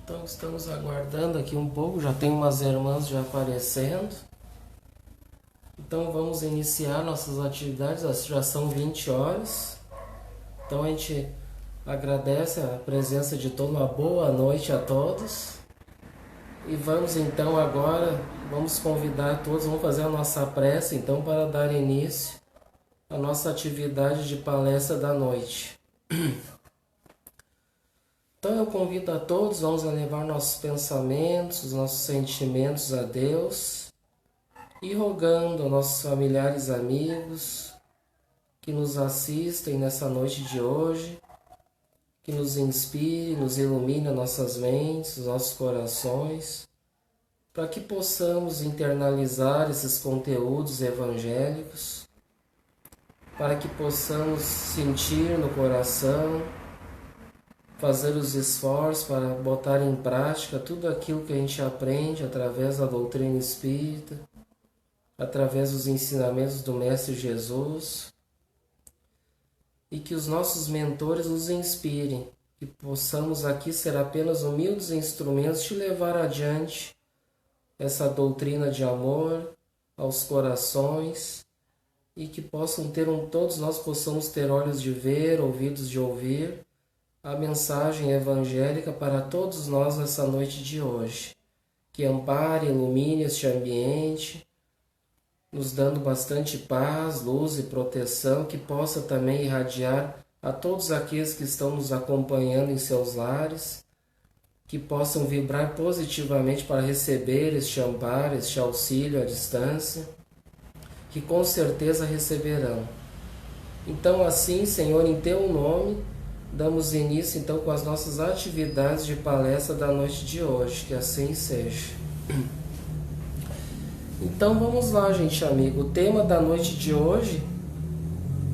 Então estamos aguardando aqui um pouco, já tem umas irmãs já aparecendo. Então vamos iniciar nossas atividades, já são 20 horas. Então a gente agradece a presença de todos, uma boa noite a todos. E vamos então agora, vamos convidar todos, vamos fazer a nossa prece então para dar início à nossa atividade de palestra da noite. Então eu convido a todos, vamos elevar nossos pensamentos, nossos sentimentos a Deus e rogando a nossos familiares e amigos que nos assistem nessa noite de hoje, que nos inspire, nos ilumine as nossas mentes, os nossos corações, para que possamos internalizar esses conteúdos evangélicos, para que possamos sentir no coração, fazer os esforços para botar em prática tudo aquilo que a gente aprende através da doutrina espírita, através dos ensinamentos do Mestre Jesus, e que os nossos mentores nos inspirem, que possamos aqui ser apenas humildes instrumentos de levar adiante essa doutrina de amor aos corações, e que possam ter todos nós possamos ter olhos de ver, ouvidos de ouvir, a mensagem evangélica para todos nós nessa noite de hoje, que ampare, ilumine este ambiente, nos dando bastante paz, luz e proteção, que possa também irradiar a todos aqueles que estão nos acompanhando em seus lares, que possam vibrar positivamente para receber este amparo, este auxílio à distância, que com certeza receberão. Então assim, Senhor, em Teu nome, damos início então com as nossas atividades de palestra da noite de hoje, que assim seja. Então vamos lá, gente amigo. O tema da noite de hoje,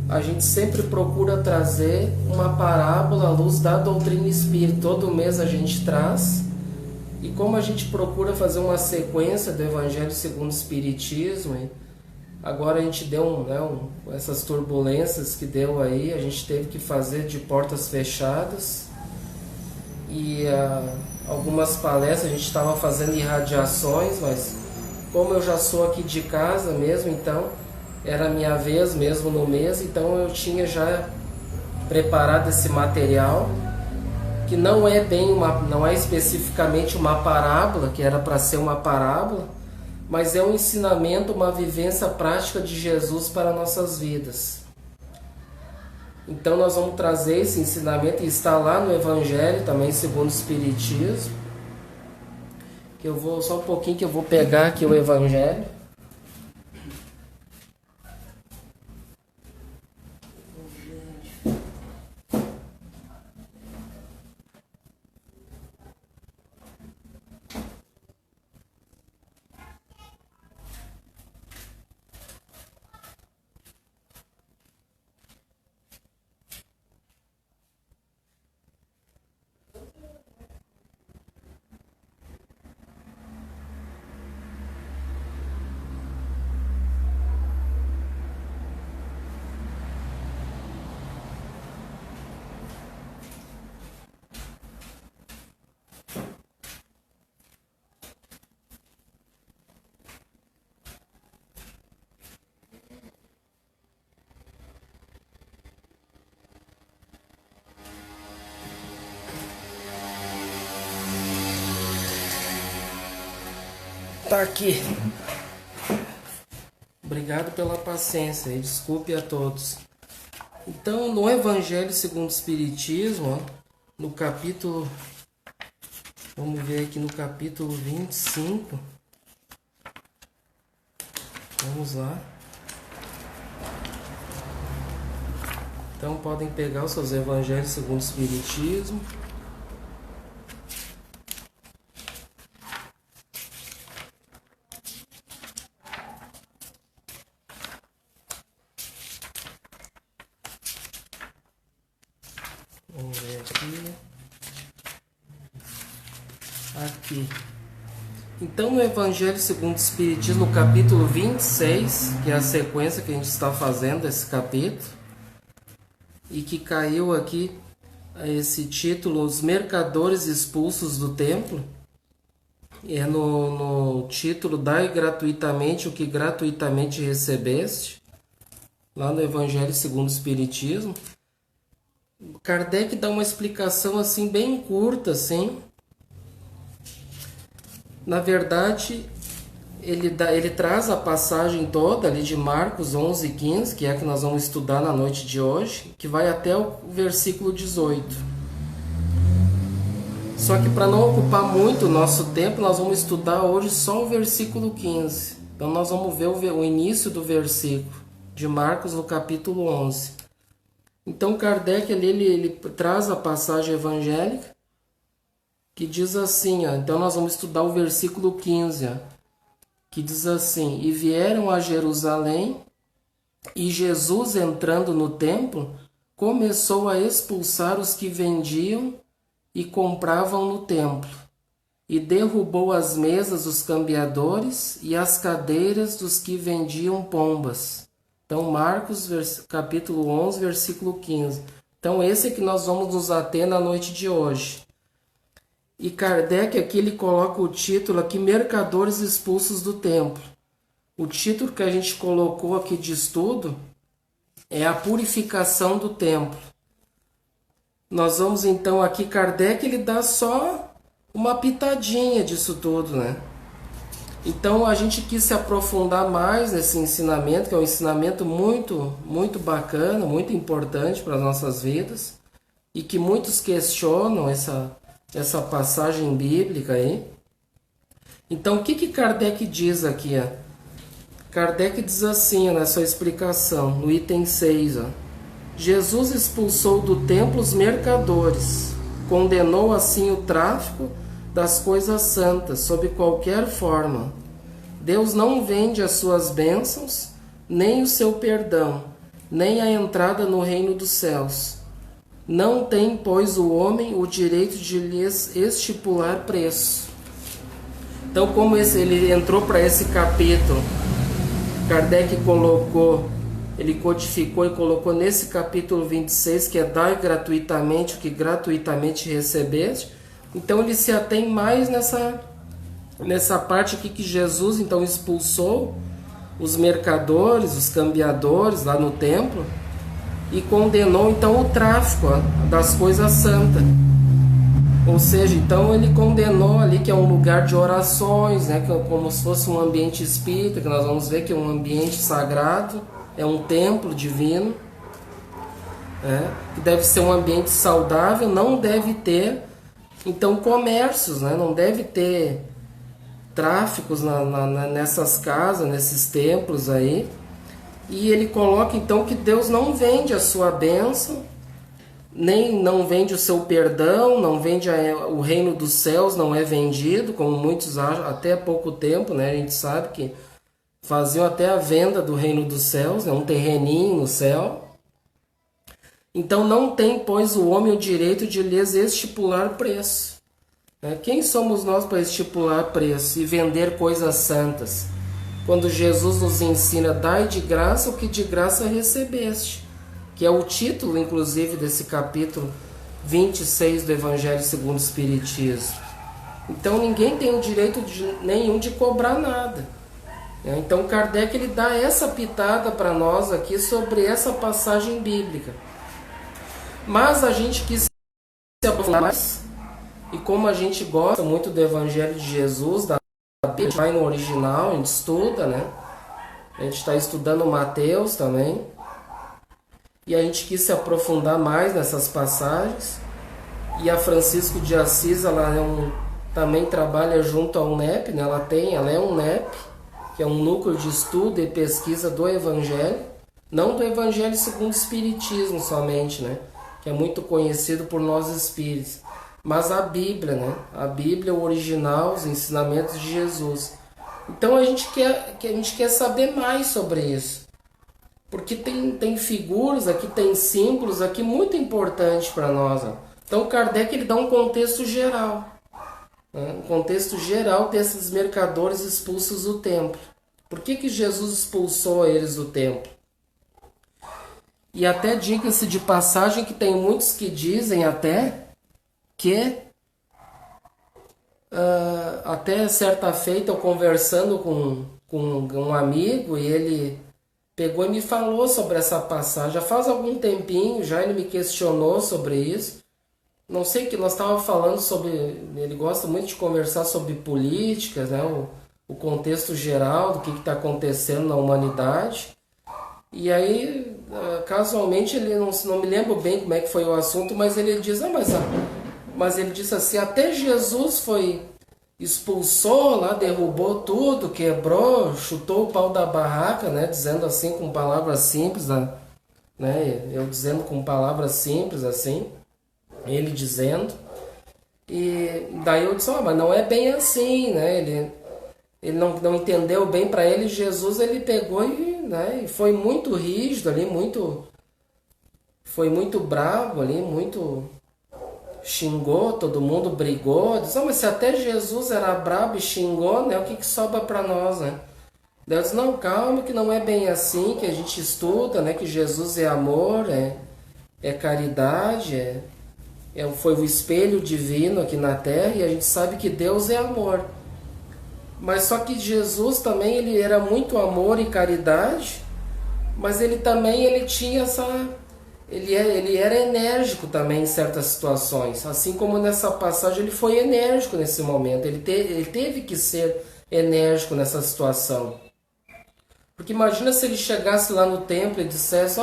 a gente sempre procura trazer uma parábola à luz da doutrina espírita. Todo mês a gente traz. E como a gente procura fazer uma sequência do Evangelho segundo o Espiritismo, agora a gente deu essas turbulências que deu aí, a gente teve que fazer de portas fechadas. E algumas palestras a gente estava fazendo irradiações, mas como eu já sou aqui de casa mesmo, então era a minha vez mesmo no mês, então eu tinha já preparado esse material, que não é não é especificamente uma parábola, que era para ser uma parábola, mas é um ensinamento, uma vivência prática de Jesus para nossas vidas. Então nós vamos trazer esse ensinamento, e está lá no Evangelho também segundo o Espiritismo, que eu vou só um pouquinho que eu vou pegar aqui o Evangelho. Tá aqui. Obrigado pela paciência e desculpe a todos. Então, no Evangelho segundo o Espiritismo, no capítulo, vamos ver aqui no capítulo 25. Vamos lá. Então, podem pegar os seus Evangelhos segundo o Espiritismo. Vamos ver aqui. Então, no Evangelho segundo o Espiritismo, no capítulo 26, que é a sequência que a gente está fazendo desse capítulo, e que caiu aqui a esse título, Os Mercadores Expulsos do Templo. É no título Dai gratuitamente o que gratuitamente recebeste, lá no Evangelho segundo o Espiritismo. Kardec dá uma explicação assim bem curta, assim. Na verdade, ele traz a passagem toda ali de Marcos 11:15, que é a que nós vamos estudar na noite de hoje, que vai até o versículo 18. Só que para não ocupar muito o nosso tempo, nós vamos estudar hoje só o versículo 15. Então nós vamos ver o início do versículo de Marcos no capítulo 11. Então Kardec ali, ele traz a passagem evangélica que diz assim, ó, então nós vamos estudar o versículo 15, ó, que diz assim: E vieram a Jerusalém, e Jesus, entrando no templo, começou a expulsar os que vendiam e compravam no templo, e derrubou as mesas dos cambiadores e as cadeiras dos que vendiam pombas. Então, Marcos, capítulo 11, versículo 15. Então, esse é que nós vamos nos ater na noite de hoje. E Kardec aqui ele coloca o título aqui, Mercadores Expulsos do Templo. O título que a gente colocou aqui de estudo é a purificação do templo. Nós vamos então aqui, Kardec ele dá só uma pitadinha disso tudo, né? Então a gente quis se aprofundar mais nesse ensinamento, que é um ensinamento muito, muito bacana, muito importante para as nossas vidas, e que muitos questionam essa passagem bíblica aí. Então o que Kardec diz aqui? Ó? Kardec diz assim, na sua explicação, no item 6, ó. Jesus expulsou do templo os mercadores, condenou assim o tráfico das coisas santas, sob qualquer forma. Deus não vende as suas bênçãos, nem o seu perdão, nem a entrada no reino dos céus. Não tem, pois, o homem o direito de lhes estipular preço. Então, como ele entrou para esse capítulo, Kardec colocou, ele codificou e colocou nesse capítulo 26, que é Dai gratuitamente o que gratuitamente recebeste. Então ele se atém mais nessa parte aqui que Jesus então expulsou os mercadores, os cambiadores lá no templo e condenou então o tráfico das coisas santas. Ou seja, então ele condenou ali que é um lugar de orações, né, que é como se fosse um ambiente espírita, que nós vamos ver que é um ambiente sagrado, é um templo divino, que deve ser um ambiente saudável, não deve ter então comércios, né, não deve ter tráficos nessas casas, nesses templos aí. E ele coloca então que Deus não vende a sua bênção, nem não vende o seu perdão, não vende o reino dos céus, não é vendido, como muitos acham, até há pouco tempo, né? A gente sabe que faziam até a venda do reino dos céus, né? Um terreninho no céu. Então não tem, pois, o homem o direito de lhes estipular preço. Quem somos nós para estipular preço e vender coisas santas? Quando Jesus nos ensina, dai de graça o que de graça recebeste, que é o título, inclusive, desse capítulo 26 do Evangelho segundo o Espiritismo. Então ninguém tem o direito nenhum de cobrar nada. Então Kardec ele dá essa pitada para nós aqui sobre essa passagem bíblica. Mas a gente quis se aprofundar mais, e como a gente gosta muito do Evangelho de Jesus, da Bíblia, vai no original, a gente estuda, né? A gente está estudando Mateus também. E a gente quis se aprofundar mais nessas passagens. E a Francisco de Assis, ela também trabalha junto à UNEP, né? Ela é um NEP, que é um núcleo de estudo e pesquisa do Evangelho, não do Evangelho segundo o Espiritismo somente, né? Que é muito conhecido por nós espíritos, mas a Bíblia, né? A Bíblia, o original, os ensinamentos de Jesus. Então a gente quer saber mais sobre isso, porque tem figuras aqui, tem símbolos aqui muito importantes para nós. Então Kardec ele dá um contexto geral, né? Um contexto geral desses mercadores expulsos do templo. Por que Jesus expulsou eles do templo? E até diga-se de passagem que tem muitos que dizem até que até certa feita eu conversando com um amigo e ele pegou e me falou sobre essa passagem. Já faz algum tempinho, já ele me questionou sobre isso. Não sei que nós estávamos falando sobre... Ele gosta muito de conversar sobre políticas, né? O contexto geral do que está acontecendo na humanidade. E aí, casualmente, ele não me lembro bem como é que foi o assunto, mas ele diz, mas ele disse assim, até Jesus expulsou lá, derrubou tudo, quebrou, chutou o pau da barraca, né? Dizendo assim com palavras simples, né? Eu dizendo com palavras simples assim, ele dizendo. E daí eu disse, mas não é bem assim, né? Ele não entendeu bem. Para ele, Jesus, ele pegou e foi muito rígido ali, foi muito bravo ali, muito xingou todo mundo, brigou, disse, mas se até Jesus era brabo e xingou, né, o que sobra para nós, né? Daí eu disse, não, calma, que não é bem assim, que a gente estuda, né, que Jesus é amor, é caridade, foi o espelho divino aqui na Terra, e a gente sabe que Deus é amor. Mas só que Jesus também, ele era muito amor e caridade, mas ele tinha ele era enérgico também em certas situações. Assim como nessa passagem ele foi enérgico nesse momento. Ele teve que ser enérgico nessa situação. Porque imagina se ele chegasse lá no templo e dissesse,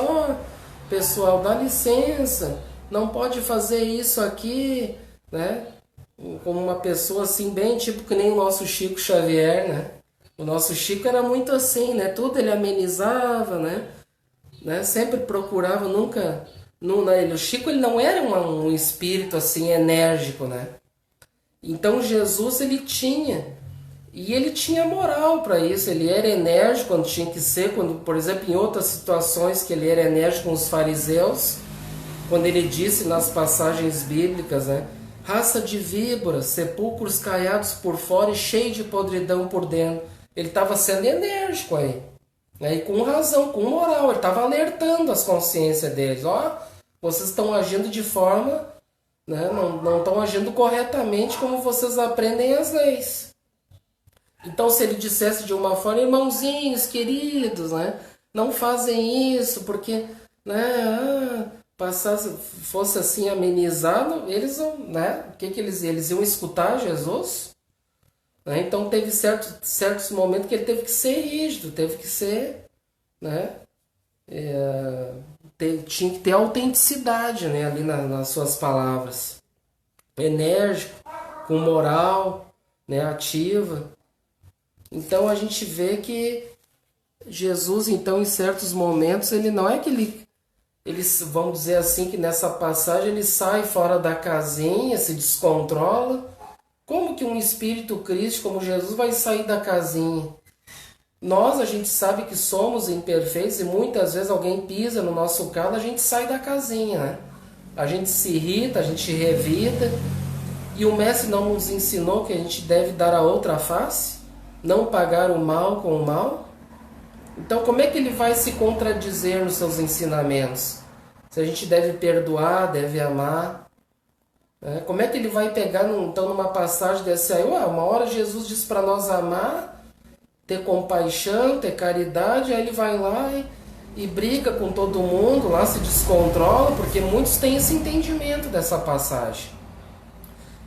pessoal, dá licença, não pode fazer isso aqui, né? Como uma pessoa assim, bem tipo que nem o nosso Chico Xavier, né? O nosso Chico era muito assim, né? Tudo ele amenizava, né? Sempre procurava, nunca... o Chico ele não era um espírito assim enérgico, né? Então Jesus ele tinha moral para isso. Ele era enérgico quando tinha que ser, quando, por exemplo, em outras situações que ele era enérgico com os fariseus, quando ele disse nas passagens bíblicas, né? Raça de víboras, sepulcros caiados por fora e cheio de podridão por dentro. Ele estava sendo enérgico aí. E com razão, com moral, ele estava alertando as consciências deles. Vocês estão agindo de forma, né, não estão agindo corretamente como vocês aprendem as leis. Então, se ele dissesse de uma forma, irmãozinhos, queridos, né, não fazem isso, porque, né, fosse assim amenizado, eles, né, eles iam escutar Jesus? Então teve certos momentos que ele teve que ser rígido, teve que ser, né, tinha que ter autenticidade, né, ali nas suas palavras, enérgico, com moral, né, ativa. Então a gente vê que Jesus, então, em certos momentos, ele não é que ele, vamos dizer assim, que nessa passagem ele sai fora da casinha, se descontrola. Como que um espírito crístico como Jesus vai sair da casinha? A gente sabe que somos imperfeitos e muitas vezes alguém pisa no nosso calo, a gente sai da casinha, né? A gente se irrita, a gente revida. E o mestre não nos ensinou que a gente deve dar a outra face? Não pagar o mal com o mal? Então como é que ele vai se contradizer nos seus ensinamentos? Se a gente deve perdoar, deve amar... Como é que ele vai pegar então numa passagem dessa aí? Uma hora Jesus diz para nós amar, ter compaixão, ter caridade, aí ele vai lá e briga com todo mundo, lá se descontrola, porque muitos têm esse entendimento dessa passagem.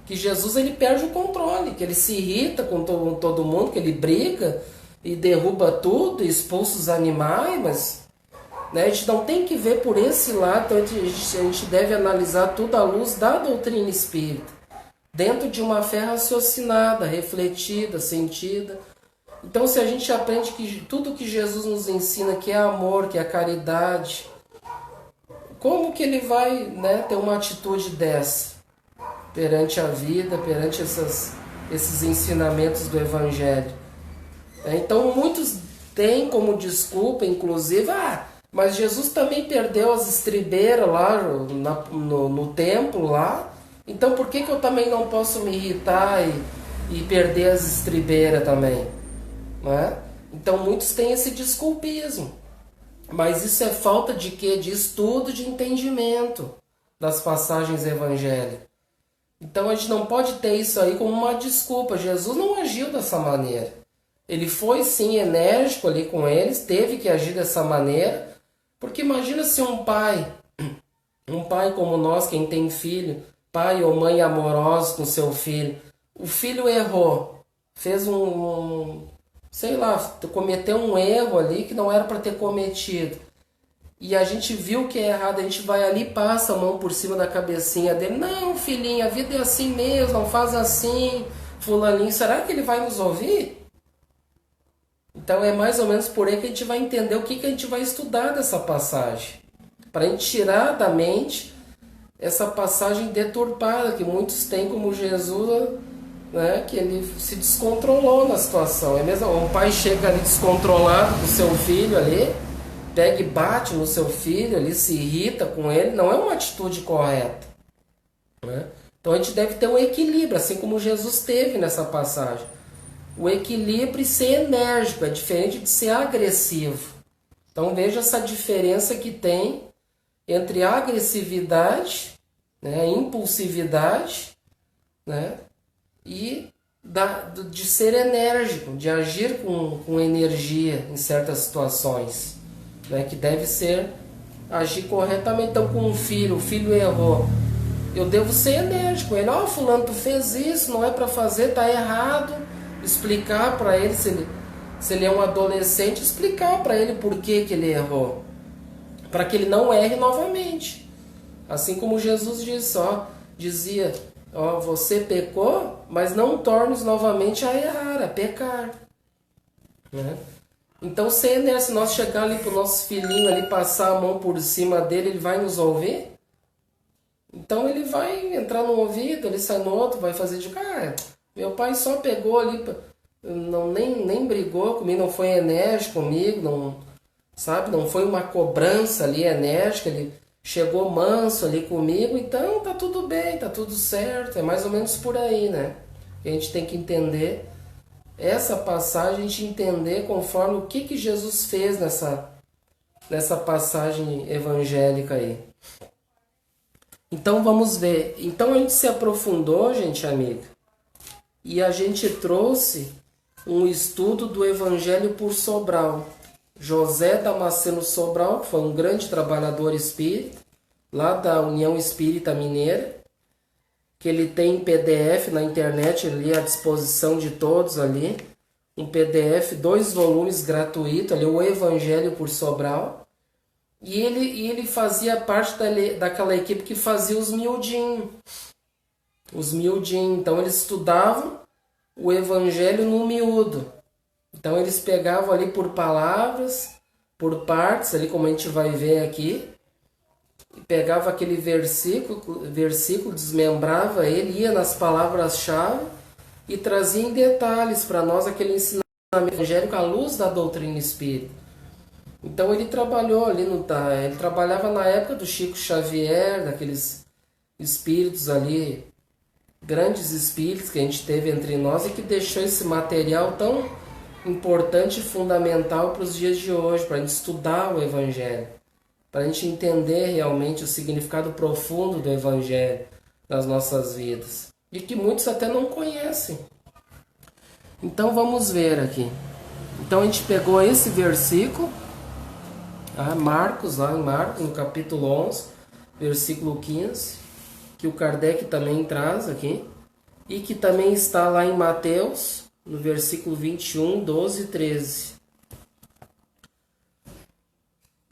Que Jesus ele perde o controle, que ele se irrita com todo mundo, que ele briga e derruba tudo, expulsa os animais, mas... A gente não tem que ver por esse lado, então a gente deve analisar tudo à luz da doutrina espírita, dentro de uma fé raciocinada, refletida, sentida. Então, se a gente aprende que tudo que Jesus nos ensina, que é amor, que é caridade, como que ele vai, né, ter uma atitude dessa perante a vida, perante esses ensinamentos do Evangelho? Então, muitos têm como desculpa, inclusive, mas Jesus também perdeu as estribeiras lá no templo lá. Então por que eu também não posso me irritar e perder as estribeiras também? Não é? Então muitos têm esse desculpismo. Mas isso é falta de quê? De estudo, de entendimento das passagens evangélicas. Então a gente não pode ter isso aí como uma desculpa. Jesus não agiu dessa maneira. Ele foi sim enérgico ali com eles, teve que agir dessa maneira, porque imagina se um pai como nós, quem tem filho, pai ou mãe amorosos com seu filho, o filho errou, fez sei lá, cometeu um erro ali que não era para ter cometido. E a gente viu que é errado, a gente vai ali e passa a mão por cima da cabecinha dele. Não, filhinho, a vida é assim mesmo, não faz assim, fulaninho. Será que ele vai nos ouvir? Então é mais ou menos por aí que a gente vai entender o que a gente vai estudar dessa passagem. Para a gente tirar da mente essa passagem deturpada que muitos têm como Jesus, né, que ele se descontrolou na situação. É mesmo, um pai chega ali descontrolado com o seu filho ali, pega e bate no seu filho, ali se irrita com ele, não é uma atitude correta, né? Então a gente deve ter um equilíbrio, assim como Jesus teve nessa passagem. O equilíbrio e ser enérgico é diferente de ser agressivo. Então veja essa diferença que tem entre agressividade, né, impulsividade, né, e de ser enérgico, de agir com energia em certas situações, né, que deve ser agir corretamente. Então com um filho, o filho errou, eu devo ser enérgico. Ele, fulano, tu fez isso, não é para fazer, tá errado. Explicar para ele, se ele é um adolescente, explicar para ele por que ele errou, para que ele não erre novamente. Assim como Jesus dizia, você pecou, mas não tornes novamente a errar, a pecar, né? Então, se nós chegar ali pro nosso filhinho ali, passar a mão por cima dele, ele vai nos ouvir? Então ele vai entrar no ouvido, ele sai no outro, vai fazer de meu pai só pegou ali, nem brigou comigo, não foi enérgico comigo, não foi uma cobrança ali enérgica, ele chegou manso ali comigo, então tá tudo bem, tá tudo certo. É mais ou menos por aí, né? A gente tem que entender essa passagem, a gente entender conforme o que Jesus fez nessa passagem evangélica aí. Então vamos ver. Então a gente se aprofundou, gente amiga, e a gente trouxe um estudo do Evangelho por Sobral. José Damasceno Sobral, que foi um grande trabalhador espírita, lá da União Espírita Mineira, que ele tem PDF na internet ali à disposição de todos ali, um PDF, 2 volumes gratuito ali, o Evangelho por Sobral, e ele fazia parte daquela equipe que fazia os miudinhos, então eles estudavam o Evangelho no miúdo. Então eles pegavam ali por palavras, por partes, ali como a gente vai ver aqui, e pegava aquele versículo, desmembrava ele, ia nas palavras-chave e trazia em detalhes para nós aquele ensinamento evangélico à luz da doutrina espírita. Então ele trabalhou ali, ele trabalhava na época do Chico Xavier, daqueles espíritos ali, grandes espíritos que a gente teve entre nós e que deixou esse material tão importante e fundamental para os dias de hoje, para a gente estudar o Evangelho, para a gente entender realmente o significado profundo do Evangelho nas nossas vidas, e que muitos até não conhecem. Então vamos ver aqui. Então a gente pegou esse versículo, Marcos, lá em Marcos, no capítulo 11, versículo 15, que o Kardec também traz aqui, e que também está lá em Mateus, no versículo 21, 12 e 13.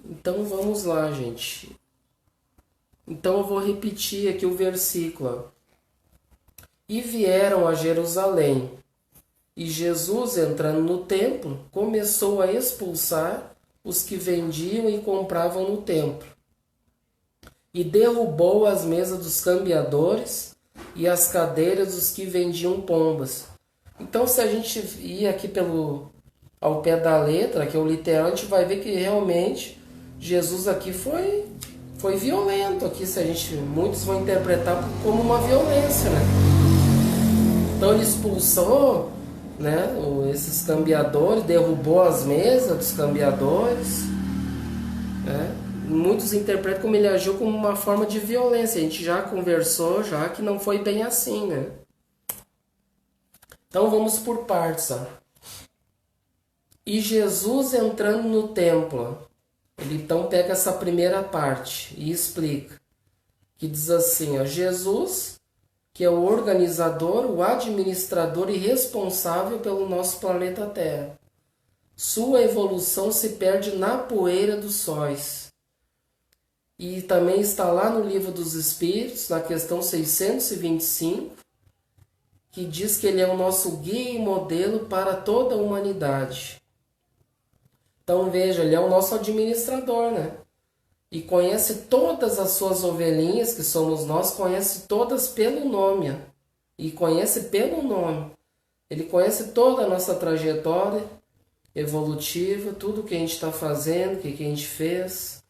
Então vamos lá, gente. Então eu vou repetir aqui o versículo. E vieram a Jerusalém, e Jesus, entrando no templo, começou a expulsar os que vendiam e compravam no templo, e derrubou as mesas dos cambiadores e as cadeiras dos que vendiam pombas. Então, se a gente ir aqui ao pé da letra, que é o literal, a gente vai ver que realmente Jesus aqui foi violento. Aqui, muitos vão interpretar como uma violência, né? Então ele expulsou, né, esses cambiadores, derrubou as mesas dos cambiadores, né? Muitos interpretam como ele agiu como uma forma de violência. A gente já conversou já que não foi bem assim, né? Então vamos por partes, ó. E Jesus entrando no templo. Ele então pega essa primeira parte e explica. Que diz assim, ó, Jesus, que é o organizador, o administrador e responsável pelo nosso planeta Terra. Sua evolução se perde na poeira dos sóis. E também está lá no Livro dos Espíritos, na questão 625, que diz que ele é o nosso guia e modelo para toda a humanidade. Então veja, ele é o nosso administrador, né? E conhece todas as suas ovelhinhas, que somos nós, conhece todas pelo nome. E conhece pelo nome. Ele conhece toda a nossa trajetória evolutiva, tudo que a gente está fazendo, o que a gente fez.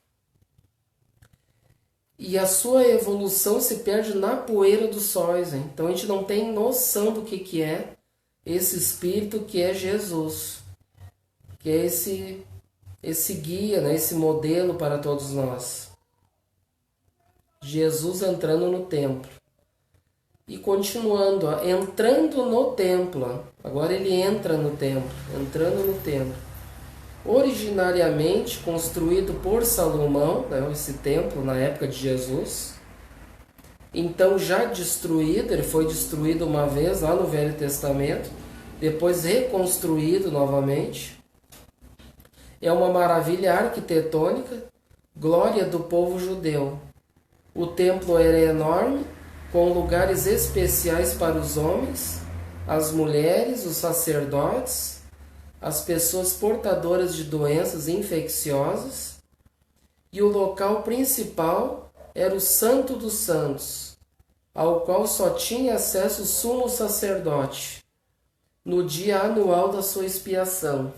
E a sua evolução se perde na poeira dos sóis. Hein? Então a gente não tem noção do que é esse Espírito que é Jesus. Que é esse guia, né? Esse modelo para todos nós. Jesus entrando no templo. E continuando, ó, entrando no templo. Agora ele entra no templo, entrando no templo. Originariamente construído por Salomão, né, esse templo na época de Jesus. Então já destruído, ele foi destruído uma vez lá no Velho Testamento, depois reconstruído novamente. É uma maravilha arquitetônica, glória do povo judeu. O templo era enorme, com lugares especiais para os homens, as mulheres, os sacerdotes, as pessoas portadoras de doenças infecciosas, e o local principal era o Santo dos Santos, ao qual só tinha acesso o sumo sacerdote, no dia anual da sua expiação.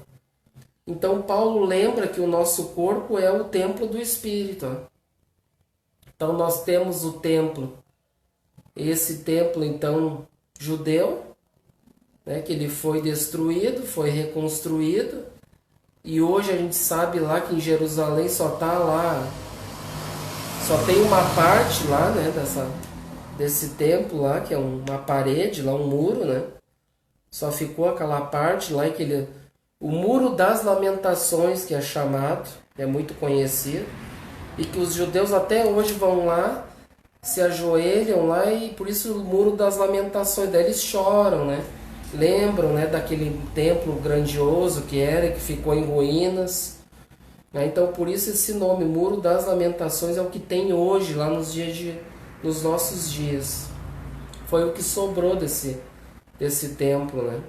Então Paulo lembra que o nosso corpo é o templo do Espírito. Então nós temos o templo, esse templo então judeu, né, que ele foi destruído, foi reconstruído, e hoje a gente sabe lá que em Jerusalém só tem uma parte lá, né, desse templo lá, que é uma parede, lá um muro, né? Só ficou aquela parte lá que o Muro das Lamentações, que é chamado, é muito conhecido, e que os judeus até hoje vão lá, se ajoelham lá, e por isso o Muro das Lamentações, daí eles choram, né? Lembram, né, daquele templo grandioso que ficou em ruínas. Então por isso esse nome, Muro das Lamentações, é o que tem hoje lá nos nossos dias. Foi o que sobrou desse templo, né?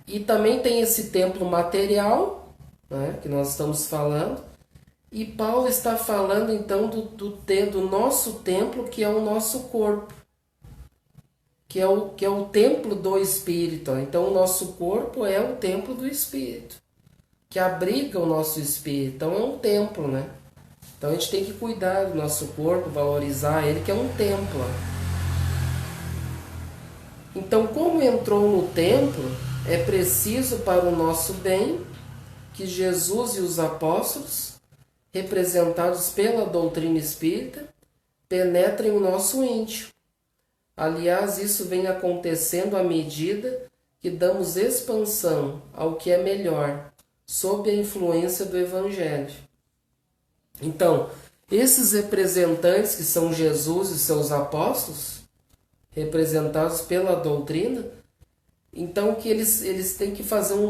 E também tem esse templo material, né, que nós estamos falando. E Paulo está falando então do nosso templo, que é o nosso corpo, que é o templo do Espírito. Então o nosso corpo é o templo do Espírito, que abriga o nosso espírito. Então é um templo, né? Então a gente tem que cuidar do nosso corpo, valorizar ele, que é um templo. Então, como entrou no templo, é preciso para o nosso bem que Jesus e os apóstolos, representados pela doutrina espírita, penetrem o nosso íntimo. Aliás, isso vem acontecendo à medida que damos expansão ao que é melhor, sob a influência do Evangelho. Então, esses representantes que são Jesus e seus apóstolos, representados pela doutrina, então que eles têm que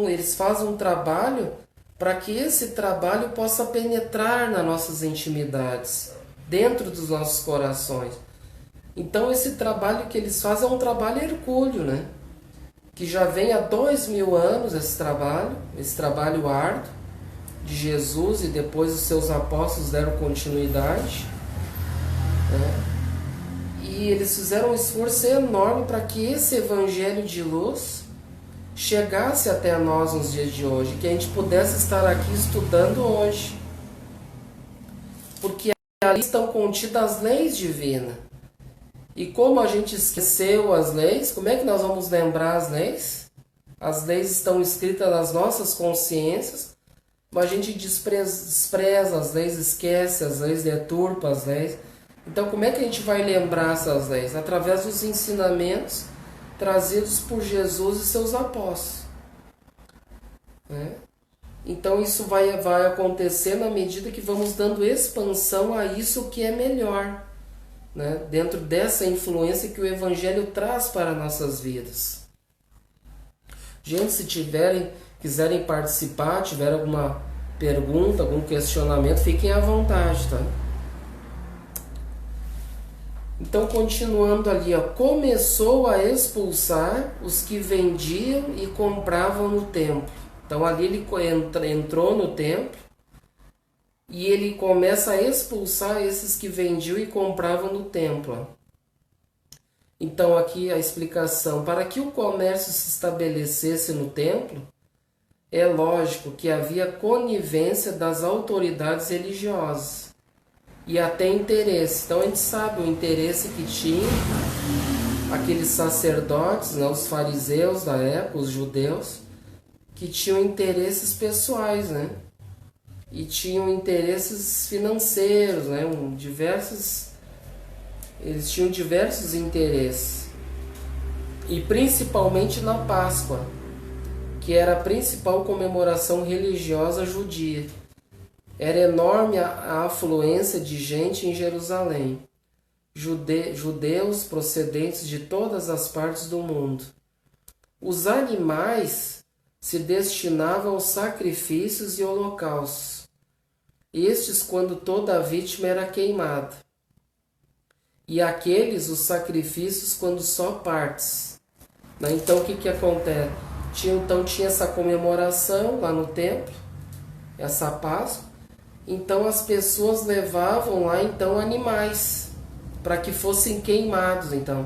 eles fazem um trabalho para que esse trabalho possa penetrar nas nossas intimidades, dentro dos nossos corações. Então esse trabalho que eles fazem é um trabalho hercúleo, né? Que já vem há 2000 anos esse trabalho árduo de Jesus, e depois os seus apóstolos deram continuidade, né? E eles fizeram um esforço enorme para que esse evangelho de luz chegasse até nós nos dias de hoje, que a gente pudesse estar aqui estudando hoje. Porque ali estão contidas as leis divinas. E como a gente esqueceu as leis, como é que nós vamos lembrar as leis? As leis estão escritas nas nossas consciências, a gente despreza as leis, esquece as leis, deturpa as leis. Então, como é que a gente vai lembrar essas leis? Através dos ensinamentos trazidos por Jesus e seus apóstolos, né? Então, isso vai acontecer na medida que vamos dando expansão a isso que é melhor, né? Dentro dessa influência que o Evangelho traz para nossas vidas. Gente, se quiserem participar, tiver alguma pergunta, algum questionamento, fiquem à vontade, tá? Então, continuando ali, ó, começou a expulsar os que vendiam e compravam no templo. Então, ali ele entrou no templo e ele começa a expulsar esses que vendiam e compravam no templo. Então, aqui a explicação. Para que o comércio se estabelecesse no templo, é lógico que havia conivência das autoridades religiosas e até interesse. Então, a gente sabe o interesse que tinha aqueles sacerdotes, né, os fariseus da época, os judeus, que tinham interesses pessoais, né? E tinham interesses financeiros, né? Eles tinham diversos interesses. E principalmente na Páscoa, que era a principal comemoração religiosa judia. Era enorme a afluência de gente em Jerusalém. Judeus procedentes de todas as partes do mundo. Os animais se destinavam aos sacrifícios e holocaustos. Estes quando toda a vítima era queimada. E aqueles, os sacrifícios, quando só partes. Então, o que acontece? Tinha essa comemoração lá no templo, essa Páscoa. Então, as pessoas levavam lá, então, animais, para que fossem queimados, então,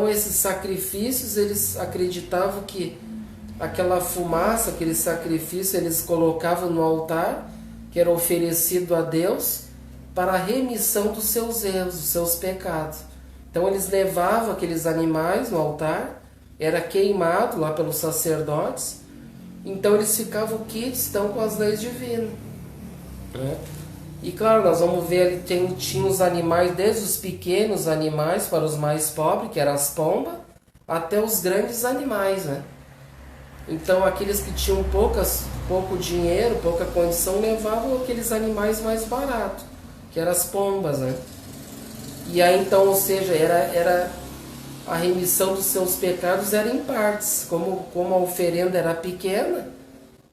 esses sacrifícios, eles acreditavam que aquela fumaça, aquele sacrifício, eles colocavam no altar, que era oferecido a Deus, para a remissão dos seus erros, dos seus pecados. Então eles levavam aqueles animais no altar, era queimado lá pelos sacerdotes, então eles ficavam quites com as leis divinas, né? E claro, nós vamos ver ali, tinha os animais, desde os pequenos animais para os mais pobres, que eram as pombas, até os grandes animais, né? Então aqueles que tinham pouco dinheiro, pouca condição, levavam aqueles animais mais baratos, que eram as pombas, né? E aí então, ou seja, era a remissão dos seus pecados era em partes, como a oferenda era pequena,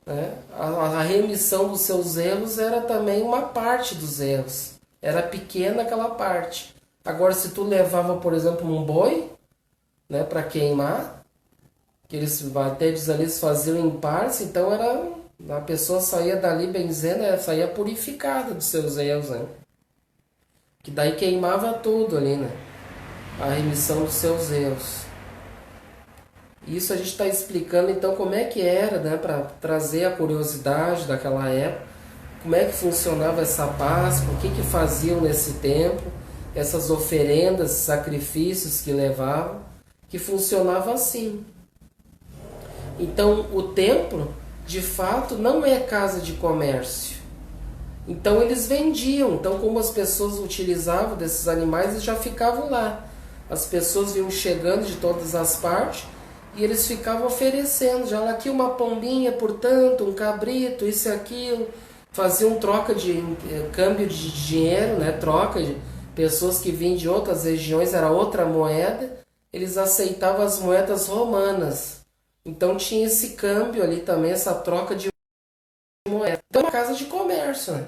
né? A remissão dos seus erros era também uma parte dos erros, era pequena aquela parte. Agora, se tu levava, por exemplo, um boi, né, para queimar, que eles até diz ali, eles faziam em partes, então a pessoa saía dali benzendo, saía purificada dos seus erros, né? Que daí queimava tudo ali, né? A remissão dos seus erros. Isso a gente está explicando então como é que era, né? Para trazer a curiosidade daquela época, como é que funcionava essa Páscoa, o que faziam nesse tempo, essas oferendas, sacrifícios que levavam, que funcionava assim. Então, o templo, de fato, não é casa de comércio. Então, eles vendiam. Então, como as pessoas utilizavam desses animais, eles já ficavam lá. As pessoas iam chegando de todas as partes e eles ficavam oferecendo. Já lá aqui uma pombinha, portanto, um cabrito, isso e aquilo. Faziam troca de câmbio de dinheiro, né? Troca de pessoas que vinham de outras regiões, era outra moeda. Eles aceitavam as moedas romanas. Então tinha esse câmbio ali também, essa troca de moeda. Então é uma casa de comércio, né?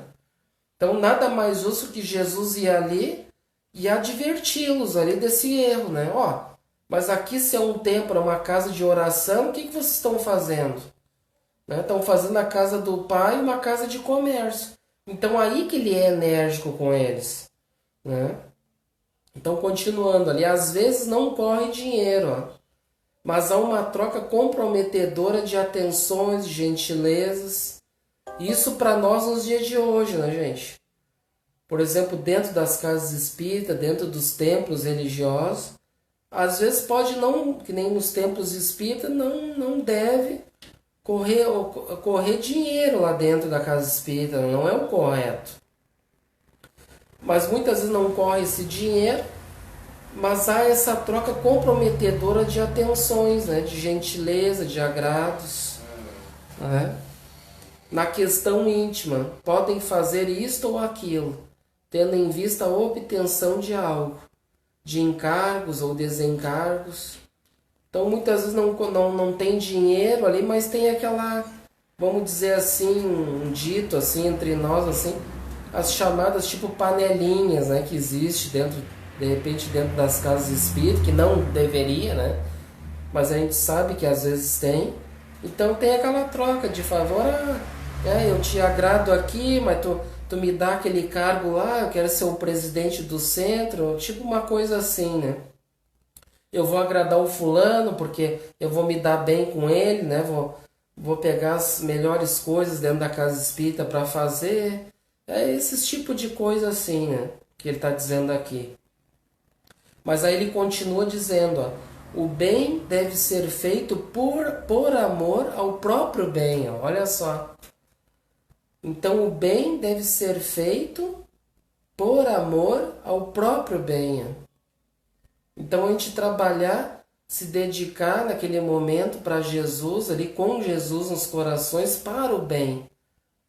Então nada mais justo que Jesus ir ali e adverti-los ali desse erro, né? Ó, mas aqui se é um templo, é uma casa de oração, o que vocês estão fazendo? Né? Estão fazendo a casa do Pai uma casa de comércio. Então aí que ele é enérgico com eles, né? Então continuando ali, às vezes não corre dinheiro, ó, mas há uma troca comprometedora de atenções, de gentilezas. Isso para nós nos dias de hoje, né, gente? Por exemplo, dentro das casas espíritas, dentro dos templos religiosos, às vezes pode não, que nem nos templos espíritas, não deve correr dinheiro lá dentro da casa espírita, não é o correto. Mas muitas vezes não corre esse dinheiro, mas há essa troca comprometedora de atenções, né? De gentileza, de agrados, né? Na questão íntima, podem fazer isto ou aquilo, tendo em vista a obtenção de algo, de encargos ou desencargos. Então muitas vezes não tem dinheiro ali, mas tem aquela, vamos dizer assim, um dito assim entre nós, assim, as chamadas tipo panelinhas, né, que existe dentro, de repente dentro das casas espíritas, que não deveria, né, mas a gente sabe que às vezes tem. Então tem aquela troca de favor, eu te agrado aqui, mas tu me dá aquele cargo lá, eu quero ser o presidente do centro, tipo uma coisa assim, né. Eu vou agradar o fulano porque eu vou me dar bem com ele, né, vou pegar as melhores coisas dentro da casa espírita para fazer. É esse tipo de coisa assim, né, que ele está dizendo aqui. Mas aí ele continua dizendo, ó, o bem deve ser feito por amor ao próprio bem, ó, olha só. Então o bem deve ser feito por amor ao próprio bem. Ó. Então a gente trabalhar, se dedicar naquele momento para Jesus, ali com Jesus nos corações, para o bem.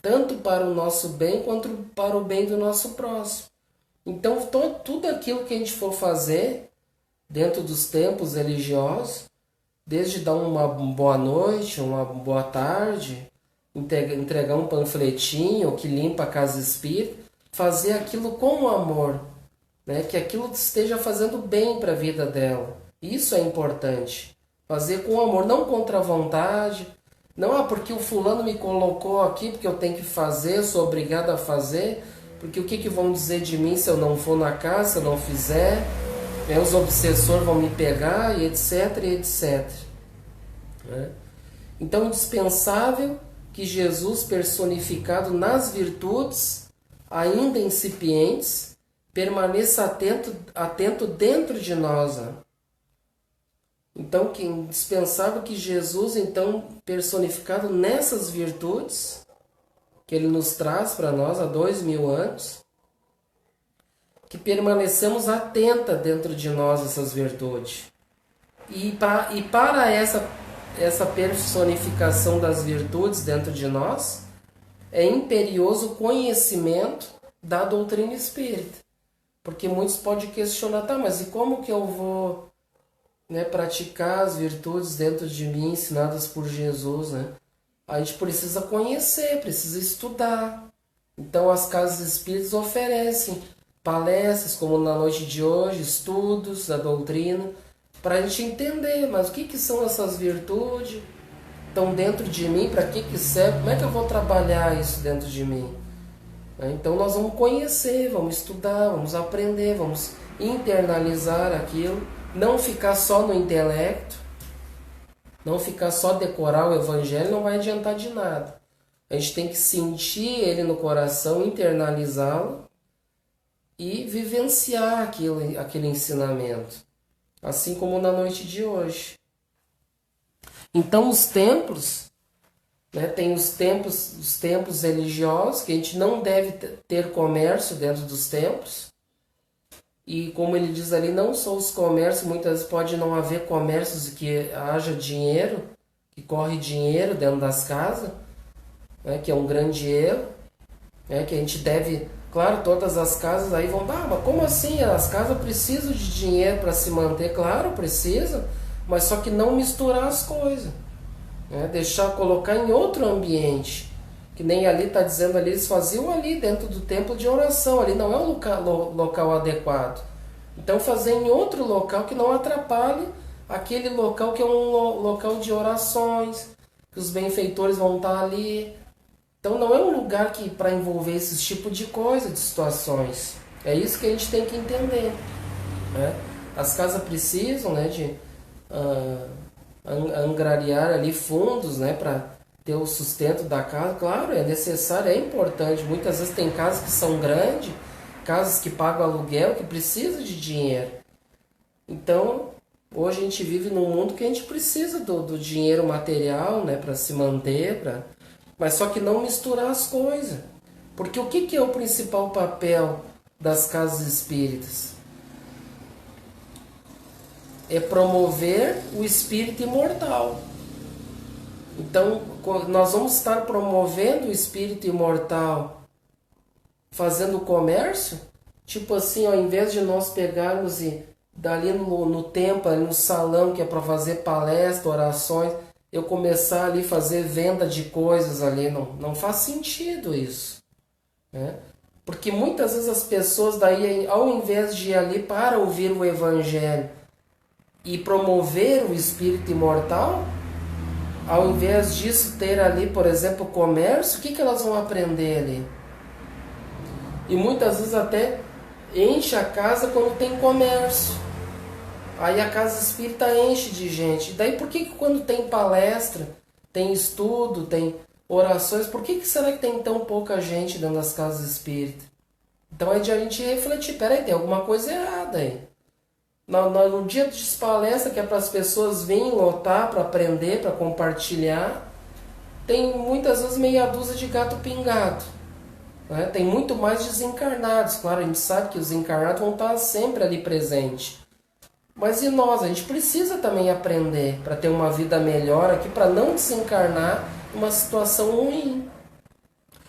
Tanto para o nosso bem quanto para o bem do nosso próximo. Então tudo aquilo que a gente for fazer dentro dos tempos religiosos, desde dar uma boa noite, uma boa tarde, entregar um panfletinho que limpa a casa espírita, fazer aquilo com amor, né? Que aquilo esteja fazendo bem para a vida dela. Isso é importante. Fazer com amor, não contra a vontade. Não, porque o fulano me colocou aqui, porque eu tenho que fazer, eu sou obrigado a fazer, porque o que vão dizer de mim se eu não for na casa, se eu não fizer? Os obsessores vão me pegar, e etc, e etc. Então, indispensável que Jesus, personificado nas virtudes, ainda incipientes, permaneça atento dentro de nós. Então, que indispensável que Jesus, então, personificado nessas virtudes, que Ele nos traz para nós há 2000 anos, que permanecemos atenta dentro de nós essas virtudes. E para essa personificação das virtudes dentro de nós, é imperioso o conhecimento da doutrina espírita. Porque muitos podem questionar, tá, mas e como que eu vou, né, praticar as virtudes dentro de mim, ensinadas por Jesus, né? A gente precisa conhecer, precisa estudar. Então as casas espíritas oferecem palestras, como na noite de hoje, estudos da doutrina, para a gente entender, mas o que são essas virtudes? Estão dentro de mim, para que serve? Como é que eu vou trabalhar isso dentro de mim? Então nós vamos conhecer, vamos estudar, vamos aprender, vamos internalizar aquilo, não ficar só no intelecto, não ficar só decorar o evangelho, não vai adiantar de nada. A gente tem que sentir ele no coração, internalizá-lo e vivenciar aquele ensinamento, assim como na noite de hoje. Então os templos, né, tem os templos religiosos, que a gente não deve ter comércio dentro dos templos. E como ele diz ali, não só os comércios, muitas vezes pode não haver comércios que haja dinheiro, que corre dinheiro dentro das casas, né, que é um grande erro, né, que a gente deve, claro, todas as casas aí vão, mas como assim? As casas precisam de dinheiro para se manter, claro, precisam, mas só que não misturar as coisas. Colocar em outro ambiente, que nem ali está dizendo ali, eles faziam ali dentro do templo de oração, ali não é o local adequado. Então fazer em outro local que não atrapalhe aquele local que é um local de orações, que os benfeitores vão estar ali. Então não é um lugar que para envolver esse tipo de coisa, de situações. É isso que a gente tem que entender, né? As casas precisam, né, de angariar ali fundos, né, para ter o sustento da casa. Claro, é necessário, é importante. Muitas vezes tem casas que são grandes, casas que pagam aluguel, que precisam de dinheiro. Então, Hoje a gente vive num mundo que a gente precisa do dinheiro material, né, para se manter, mas só que não misturar as coisas. Porque o que é o principal papel das casas espíritas? É promover o espírito imortal. Então, nós vamos estar promovendo o espírito imortal fazendo comércio? Tipo assim, ao invés de nós pegarmos e dali no templo, ali no salão, que é para fazer palestra, orações, eu começar ali fazer venda de coisas ali, não faz sentido isso, né? Porque muitas vezes as pessoas daí, ao invés de ir ali para ouvir o evangelho e promover o espírito imortal, ao invés disso ter ali, por exemplo, comércio, o que elas vão aprender ali? E muitas vezes até enche a casa quando tem comércio. Aí a casa espírita enche de gente. E daí por que quando tem palestra, tem estudo, tem orações, por que será que tem tão pouca gente dentro das casas espíritas? Então é de a gente refletir, peraí, tem alguma coisa errada aí. No dia de palestra, que é para as pessoas virem lotar, para aprender, para compartilhar, tem muitas vezes meia dúzia de gato pingado. Né? Tem muito mais desencarnados. Claro, a gente sabe que os encarnados vão estar sempre ali presentes. Mas e nós? A gente precisa também aprender para ter uma vida melhor aqui, para não desencarnar numa situação ruim.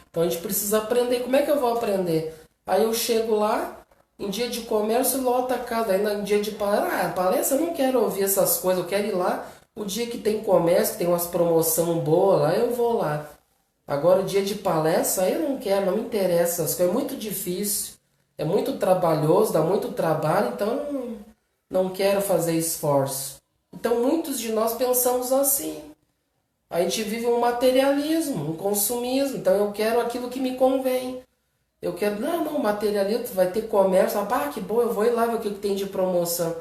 Então a gente precisa aprender. Como é que eu vou aprender? Aí eu chego lá, em dia de comércio, lota a casa. Aí em dia de palestra, eu não quero ouvir essas coisas. Eu quero ir lá o dia que tem comércio, que tem umas promoções boas lá, eu vou lá. Agora o dia de palestra, aí eu não quero, não me interessa essas coisas. É muito difícil, é muito trabalhoso, dá muito trabalho, então eu não quero fazer esforço. Então muitos de nós pensamos assim. A gente vive um materialismo, um consumismo. Então eu quero aquilo que me convém. Eu quero, não, materialismo, vai ter comércio. Que bom, eu vou ir lá ver o que tem de promoção.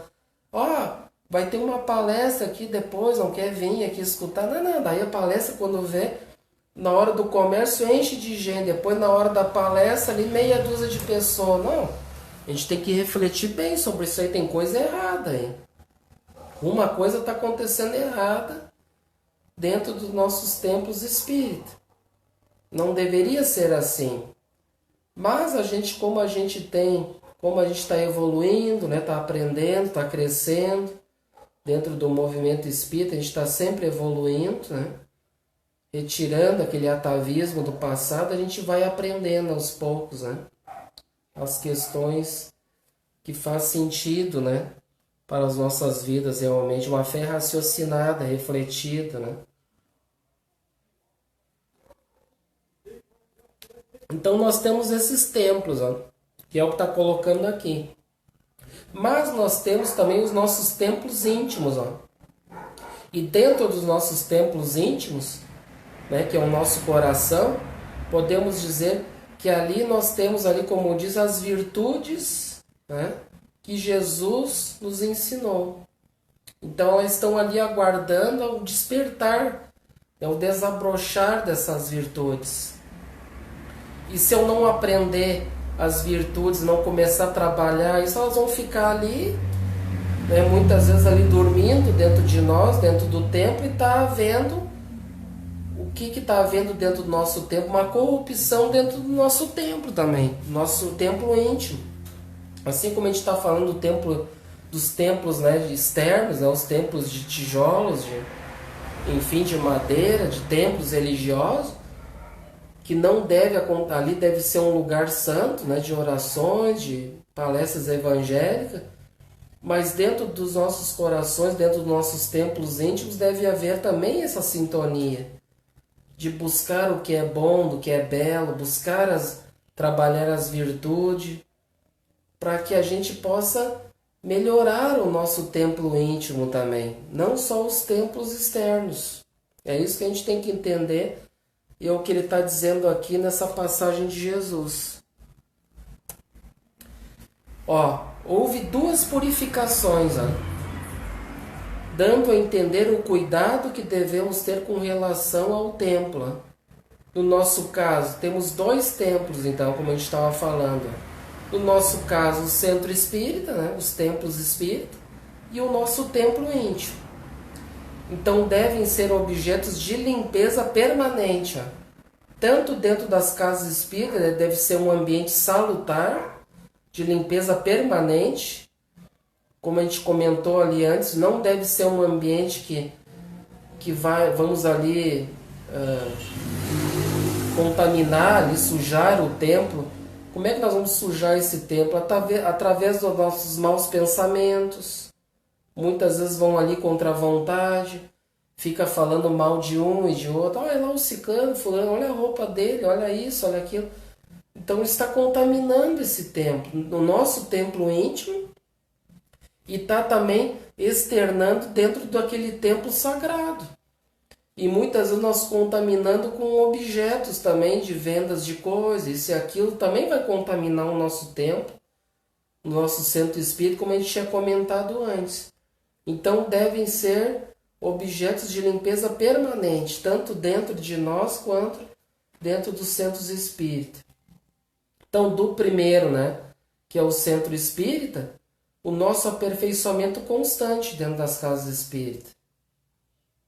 Vai ter uma palestra aqui depois, não quer vir aqui escutar. Não, daí a palestra quando vê, na hora do comércio enche de gente. Depois na hora da palestra ali meia dúzia de pessoas. Não, a gente tem que refletir bem sobre isso aí, tem coisa errada aí. Uma coisa está acontecendo errada dentro dos nossos templos espíritas. Não deveria ser assim. Mas a gente, como a gente está evoluindo, né, está aprendendo, está crescendo, dentro do movimento espírita, a gente está sempre evoluindo, né? Retirando aquele atavismo do passado, a gente vai aprendendo aos poucos, né? As questões que faz sentido, né? Para as nossas vidas, realmente, uma fé raciocinada, refletida, né? Então nós temos esses templos, ó, que é o que está colocando aqui. Mas nós temos também os nossos templos íntimos, ó. E dentro dos nossos templos íntimos, né, que é o nosso coração, podemos dizer que ali nós temos ali, como diz, as virtudes, né, que Jesus nos ensinou. Então elas estão ali aguardando o despertar, o desabrochar dessas virtudes. E se eu não aprender as virtudes, não começar a trabalhar isso, elas vão ficar ali, né, muitas vezes ali dormindo dentro de nós, dentro do templo, e está havendo o que está havendo dentro do nosso templo? Uma corrupção dentro do nosso templo também, nosso templo íntimo. Assim como a gente está falando dos templos, né, externos, né, os templos de tijolos, de madeira, de templos religiosos, que não deve ali deve ser um lugar santo, né, de orações, de palestras evangélicas, mas dentro dos nossos corações, dentro dos nossos templos íntimos, deve haver também essa sintonia de buscar o que é bom, do que é belo, trabalhar as virtudes, para que a gente possa melhorar o nosso templo íntimo também, não só os templos externos. É isso que a gente tem que entender. E é o que ele está dizendo aqui nessa passagem de Jesus. Houve duas purificações, dando a entender o cuidado que devemos ter com relação ao templo. No nosso caso, temos dois templos, então, como a gente estava falando. No nosso caso, o centro espírita, né, os templos espíritas, e o nosso templo íntimo. Então devem ser objetos de limpeza permanente. Tanto dentro das casas espíritas, deve ser um ambiente salutar, de limpeza permanente. Como a gente comentou ali antes, não deve ser um ambiente que vamos ali contaminar, ali, sujar o templo. Como é que nós vamos sujar esse templo? Através dos nossos maus pensamentos. Muitas vezes vão ali contra a vontade, fica falando mal de um e de outro. Olha lá o ciclano, fulano, olha a roupa dele, olha isso, olha aquilo. Então está contaminando esse templo, o nosso templo íntimo, e está também externando dentro daquele templo sagrado. E muitas vezes nós contaminando com objetos também de vendas de coisas, isso e aquilo também vai contaminar o nosso templo, o nosso centro espírita, como a gente tinha comentado antes. Então devem ser objetos de limpeza permanente, tanto dentro de nós quanto dentro dos centros espíritas. Então, do primeiro, que é o centro espírita, o nosso aperfeiçoamento constante dentro das casas espíritas.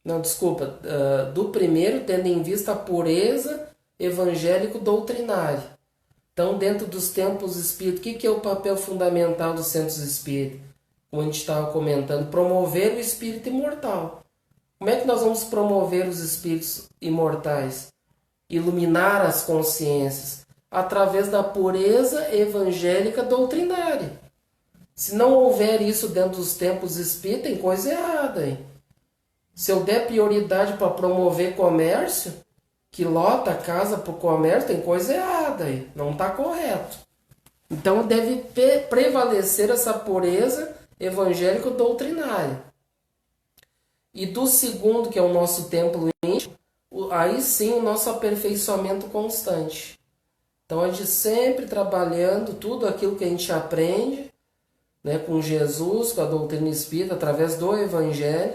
Não, desculpa, do primeiro, tendo em vista a pureza evangélico-doutrinária. Então, dentro dos templos espíritas, o que é o papel fundamental dos centros espíritas? Como a gente estava comentando, promover o espírito imortal. Como é que nós vamos promover os espíritos imortais? Iluminar as consciências através da pureza evangélica doutrinária. Se não houver isso dentro dos templos espíritas, tem coisa errada, hein? Se eu der prioridade para promover comércio, que lota a casa para o comércio, tem coisa errada aí, não está correto. Então deve prevalecer essa pureza evangélica doutrinária. E do segundo, que é o nosso templo íntimo, aí sim o nosso aperfeiçoamento constante. Então a gente sempre trabalhando tudo aquilo que a gente aprende, com Jesus, com a doutrina espírita, através do Evangelho,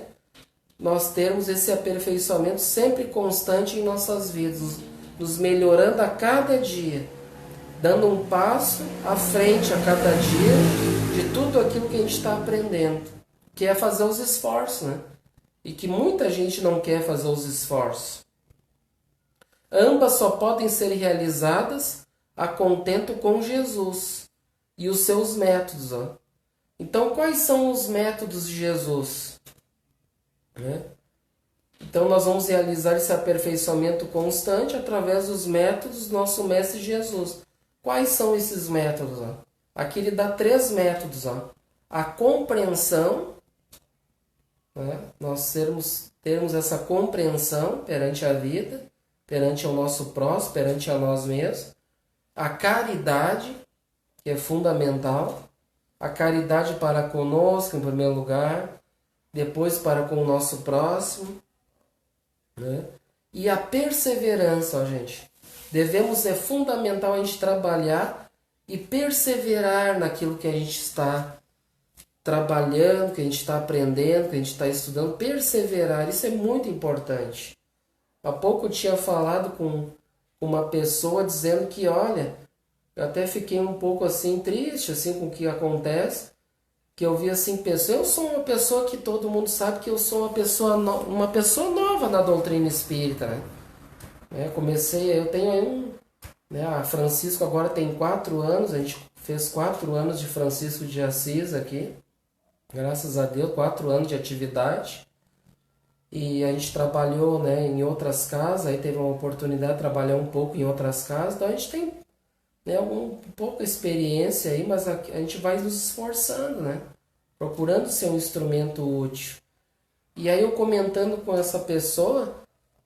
nós termos esse aperfeiçoamento sempre constante em nossas vidas, nos melhorando a cada dia, dando um passo à frente a cada dia de tudo aquilo que a gente está aprendendo, que é fazer os esforços, E que muita gente não quer fazer os esforços. Ambas só podem ser realizadas a contento com Jesus e os seus métodos. Então, quais são os métodos de Jesus? Então, nós vamos realizar esse aperfeiçoamento constante através dos métodos do nosso Mestre Jesus. Quais são esses métodos? Aqui ele dá 3 métodos. A compreensão, nós termos essa compreensão perante a vida, perante o nosso próximo, perante a nós mesmos. A caridade, que é fundamental. A caridade para conosco, em primeiro lugar. Depois para com o nosso próximo. E a perseverança, gente. É fundamental a gente trabalhar e perseverar naquilo que a gente está trabalhando, que a gente está aprendendo, que a gente está estudando. Perseverar, isso é muito importante. Há pouco eu tinha falado com uma pessoa dizendo que, olha, eu até fiquei um pouco assim triste assim, com o que acontece, que eu vi assim, eu sou uma pessoa que todo mundo sabe que eu sou uma pessoa nova na doutrina espírita. Eu tenho aí a Francisco agora tem 4 anos, a gente fez 4 anos de Francisco de Assis aqui, graças a Deus, 4 anos de atividade. E a gente trabalhou em outras casas, aí teve uma oportunidade de trabalhar um pouco em outras casas, então a gente tem um pouco experiência aí, mas a gente vai nos esforçando, procurando ser um instrumento útil. E aí eu comentando com essa pessoa,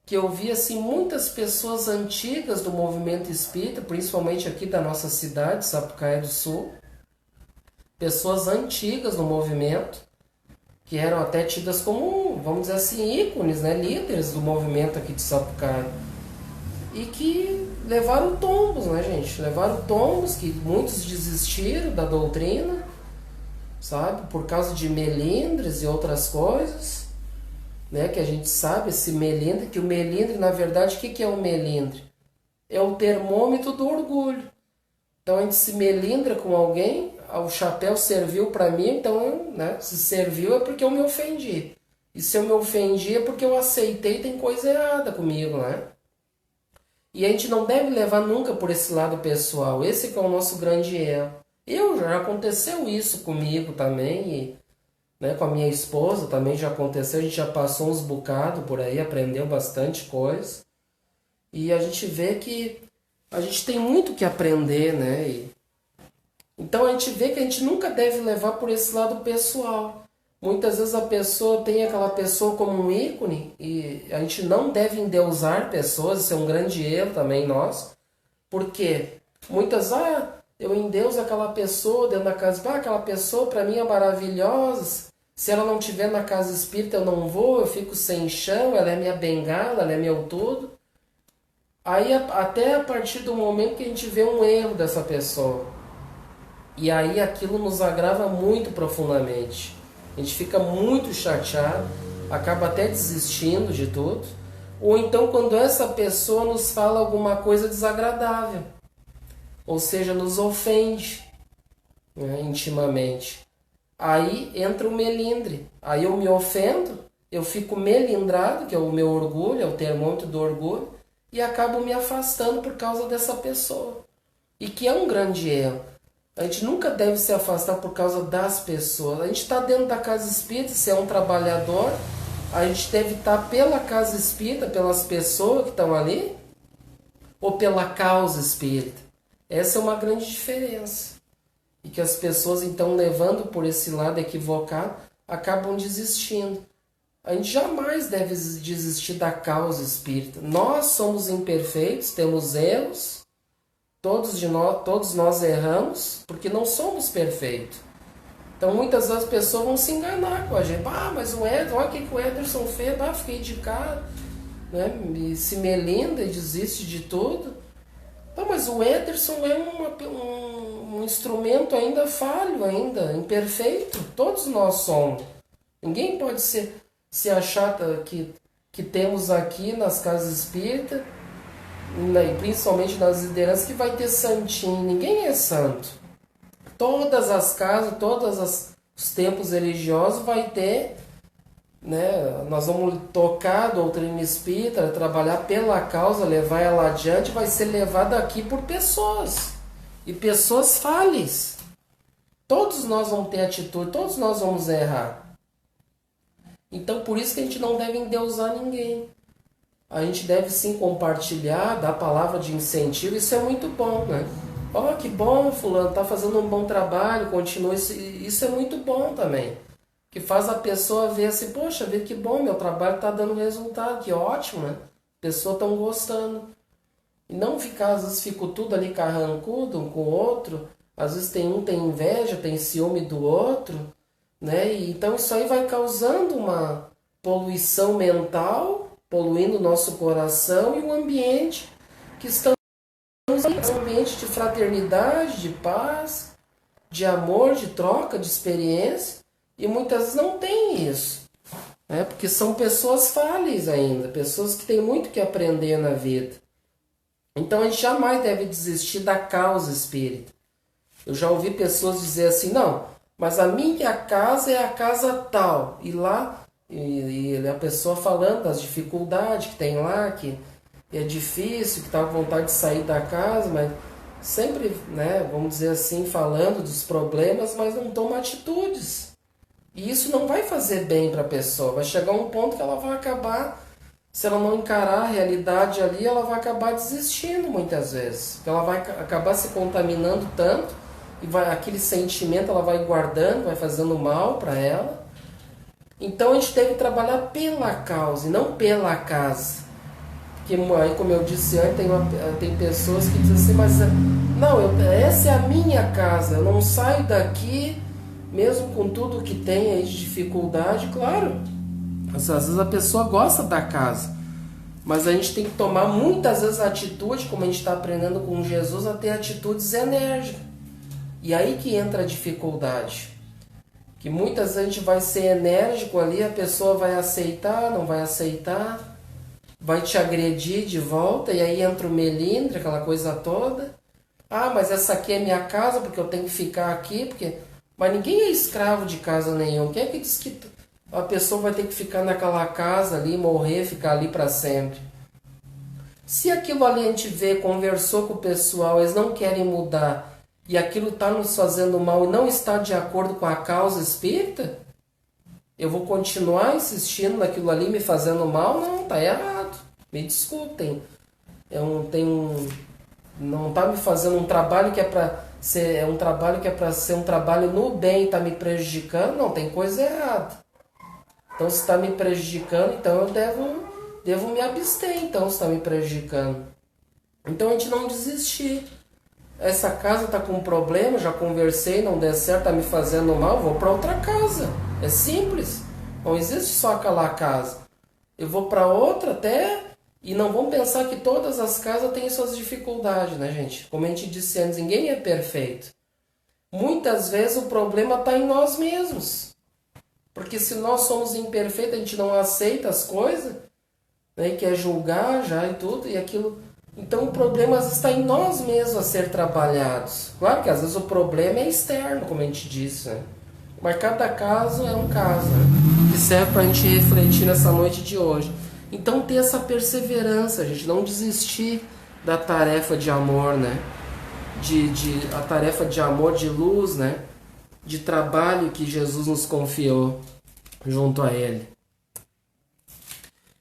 que eu vi assim, muitas pessoas antigas do movimento espírita, principalmente aqui da nossa cidade, Sapucaia do Sul, pessoas antigas no movimento, que eram até tidas como, vamos dizer assim, ícones, líderes do movimento aqui de Sapucaia. E que levaram tombos, gente? Levaram tombos, que muitos desistiram da doutrina, sabe? Por causa de melindres e outras coisas, que a gente sabe, esse melindre, que o melindre, na verdade, o que é o melindre? É o termômetro do orgulho. Então a gente se melindra com alguém, o chapéu serviu para mim, então, né, se serviu é porque eu me ofendi. E se eu me ofendi é porque eu aceitei, tem coisa errada comigo, né? E a gente não deve levar nunca por esse lado pessoal. Esse que é o nosso grande erro. Já aconteceu isso comigo também, e, né, com a minha esposa também já aconteceu. A gente já passou uns bocados por aí, aprendeu bastante coisa. E a gente vê que a gente tem muito que aprender, né? Então a gente vê que a gente nunca deve levar por esse lado pessoal. Muitas vezes a pessoa tem aquela pessoa como um ícone e a gente não deve endeusar pessoas, isso é um grande erro também nosso. Porque muitas, eu endeuso aquela pessoa dentro da casa, aquela pessoa para mim é maravilhosa, se ela não estiver na casa espírita eu não vou, eu fico sem chão, ela é minha bengala, ela é meu tudo. Aí até a partir do momento que a gente vê um erro dessa pessoa. E aí aquilo nos agrava muito profundamente. A gente fica muito chateado, acaba até desistindo de tudo. Ou então quando essa pessoa nos fala alguma coisa desagradável. Ou seja, nos ofende, né, intimamente. Aí entra o melindre. Aí eu me ofendo, eu fico melindrado, que é o meu orgulho, é o termômetro do orgulho, e acabo me afastando por causa dessa pessoa. E que é um grande erro. A gente nunca deve se afastar por causa das pessoas. A gente está dentro da casa espírita, se é um trabalhador, a gente deve estar pela casa espírita, pelas pessoas que estão ali, ou pela causa espírita. Essa é uma grande diferença. E que as pessoas, então, levando por esse lado equivocado, acabam desistindo. A gente jamais deve desistir da causa espírita. Nós somos imperfeitos, temos erros. Todos nós erramos, porque não somos perfeitos. Então muitas vezes as pessoas vão se enganar com a gente. Mas o Ederson, olha o que o Ederson fez, fiquei de cara, né? Se melinda e desiste de tudo. Mas o Ederson é um instrumento ainda falho, ainda imperfeito. Todos nós somos. Ninguém pode se achar que temos aqui nas casas espíritas, e principalmente nas lideranças, que vai ter santinho. Ninguém é santo. Todas as casas, os templos religiosos vai ter, né? Nós vamos tocar a doutrina espírita, trabalhar pela causa, levar ela adiante, vai ser levada aqui por pessoas. E pessoas falhas. Todos nós vamos ter atitude, todos nós vamos errar. Então por isso que a gente não deve endeusar ninguém. A gente deve sim compartilhar, dar palavra de incentivo, isso é muito bom, né? Que bom, fulano, tá fazendo um bom trabalho, continua, isso é muito bom também. Que faz a pessoa ver assim, poxa, vê que bom, meu trabalho tá dando resultado, que ótimo, né? As pessoas estão gostando. E não ficar, às vezes, fica tudo ali carrancudo um com o outro, às vezes tem inveja, tem ciúme do outro, né? E então isso aí vai causando uma poluição mental, poluindo o nosso coração e o ambiente que estamos um ambiente de fraternidade, de paz, de amor, de troca, de experiência, e muitas vezes não tem isso, né? Porque são pessoas falhas ainda, pessoas que têm muito que aprender na vida. Então a gente jamais deve desistir da causa espírita. Eu já ouvi pessoas dizer assim, não, mas a minha casa é a casa tal, e lá e a pessoa falando das dificuldades que tem lá, que é difícil, que está com vontade de sair da casa, mas sempre, né, vamos dizer assim, falando dos problemas, mas não toma atitudes. E isso não vai fazer bem para a pessoa. Vai chegar um ponto que ela vai acabar, se ela não encarar a realidade ali, ela vai acabar desistindo muitas vezes. Ela vai acabar se contaminando tanto, e aquele sentimento ela vai guardando, vai fazendo mal para ela. Então a gente deve trabalhar pela causa e não pela casa. Porque aí, como eu disse antes, tem pessoas que dizem assim, mas não, essa é a minha casa, eu não saio daqui, mesmo com tudo que tem aí de dificuldade, claro. Às vezes a pessoa gosta da casa, mas a gente tem que tomar muitas vezes a atitude, como a gente está aprendendo com Jesus, a ter atitudes enérgicas. E aí que entra a dificuldade. Que muitas vezes a gente vai ser enérgico ali, a pessoa vai aceitar, não vai aceitar, vai te agredir de volta, e aí entra o melindre, aquela coisa toda. Ah, mas essa aqui é minha casa porque eu tenho que ficar aqui, porque... Mas ninguém é escravo de casa nenhuma. Quem é que diz que a pessoa vai ter que ficar naquela casa ali, morrer, ficar ali para sempre? Se aquilo ali a gente vê, conversou com o pessoal, eles não querem mudar e aquilo está nos fazendo mal e não está de acordo com a causa espírita, eu vou continuar insistindo naquilo ali me fazendo mal? Não, tá errado. Me desculpem. Não está me fazendo um trabalho que é para ser um trabalho que é para ser um trabalho no bem, está me prejudicando? Não, tem coisa errada. Então se está me prejudicando, então eu devo me abster, então, se está me prejudicando. Então a gente não desistir. Essa casa está com um problema, já conversei, não der certo, está me fazendo mal, vou para outra casa. É simples. Não existe só aquela casa. Eu vou para outra até... E não vamos pensar que todas as casas têm suas dificuldades, né, gente? Como a gente disse antes, ninguém é perfeito. Muitas vezes o problema está em nós mesmos. Porque se nós somos imperfeitos, a gente não aceita as coisas, né, e quer julgar já e tudo, e aquilo... Então o problema às vezes está em nós mesmos a ser trabalhados. Claro que às vezes o problema é externo, como a gente disse, né? Mas cada caso é um caso, né? Que serve para a gente refletir nessa noite de hoje. Então ter essa perseverança, gente, não desistir da tarefa de amor, né? A tarefa de amor, de luz, né? De trabalho que Jesus nos confiou junto a Ele.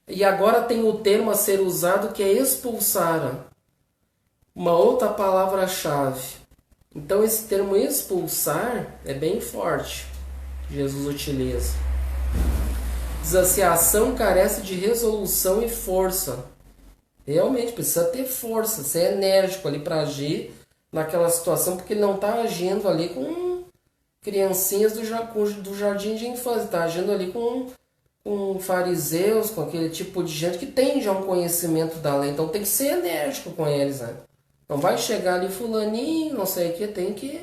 E agora tem o termo a ser usado que é expulsar, uma outra palavra-chave. Então esse termo expulsar é bem forte, que Jesus utiliza. Diz assim, a ação carece de resolução e força. Realmente precisa ter força, ser enérgico ali para agir naquela situação, porque ele não está agindo ali com criancinhas do jardim de infância, está agindo ali com fariseus, com aquele tipo de gente que tem já um conhecimento da lei, então tem que ser enérgico com eles, né? Não vai chegar ali fulaninho, não sei o que, tem que...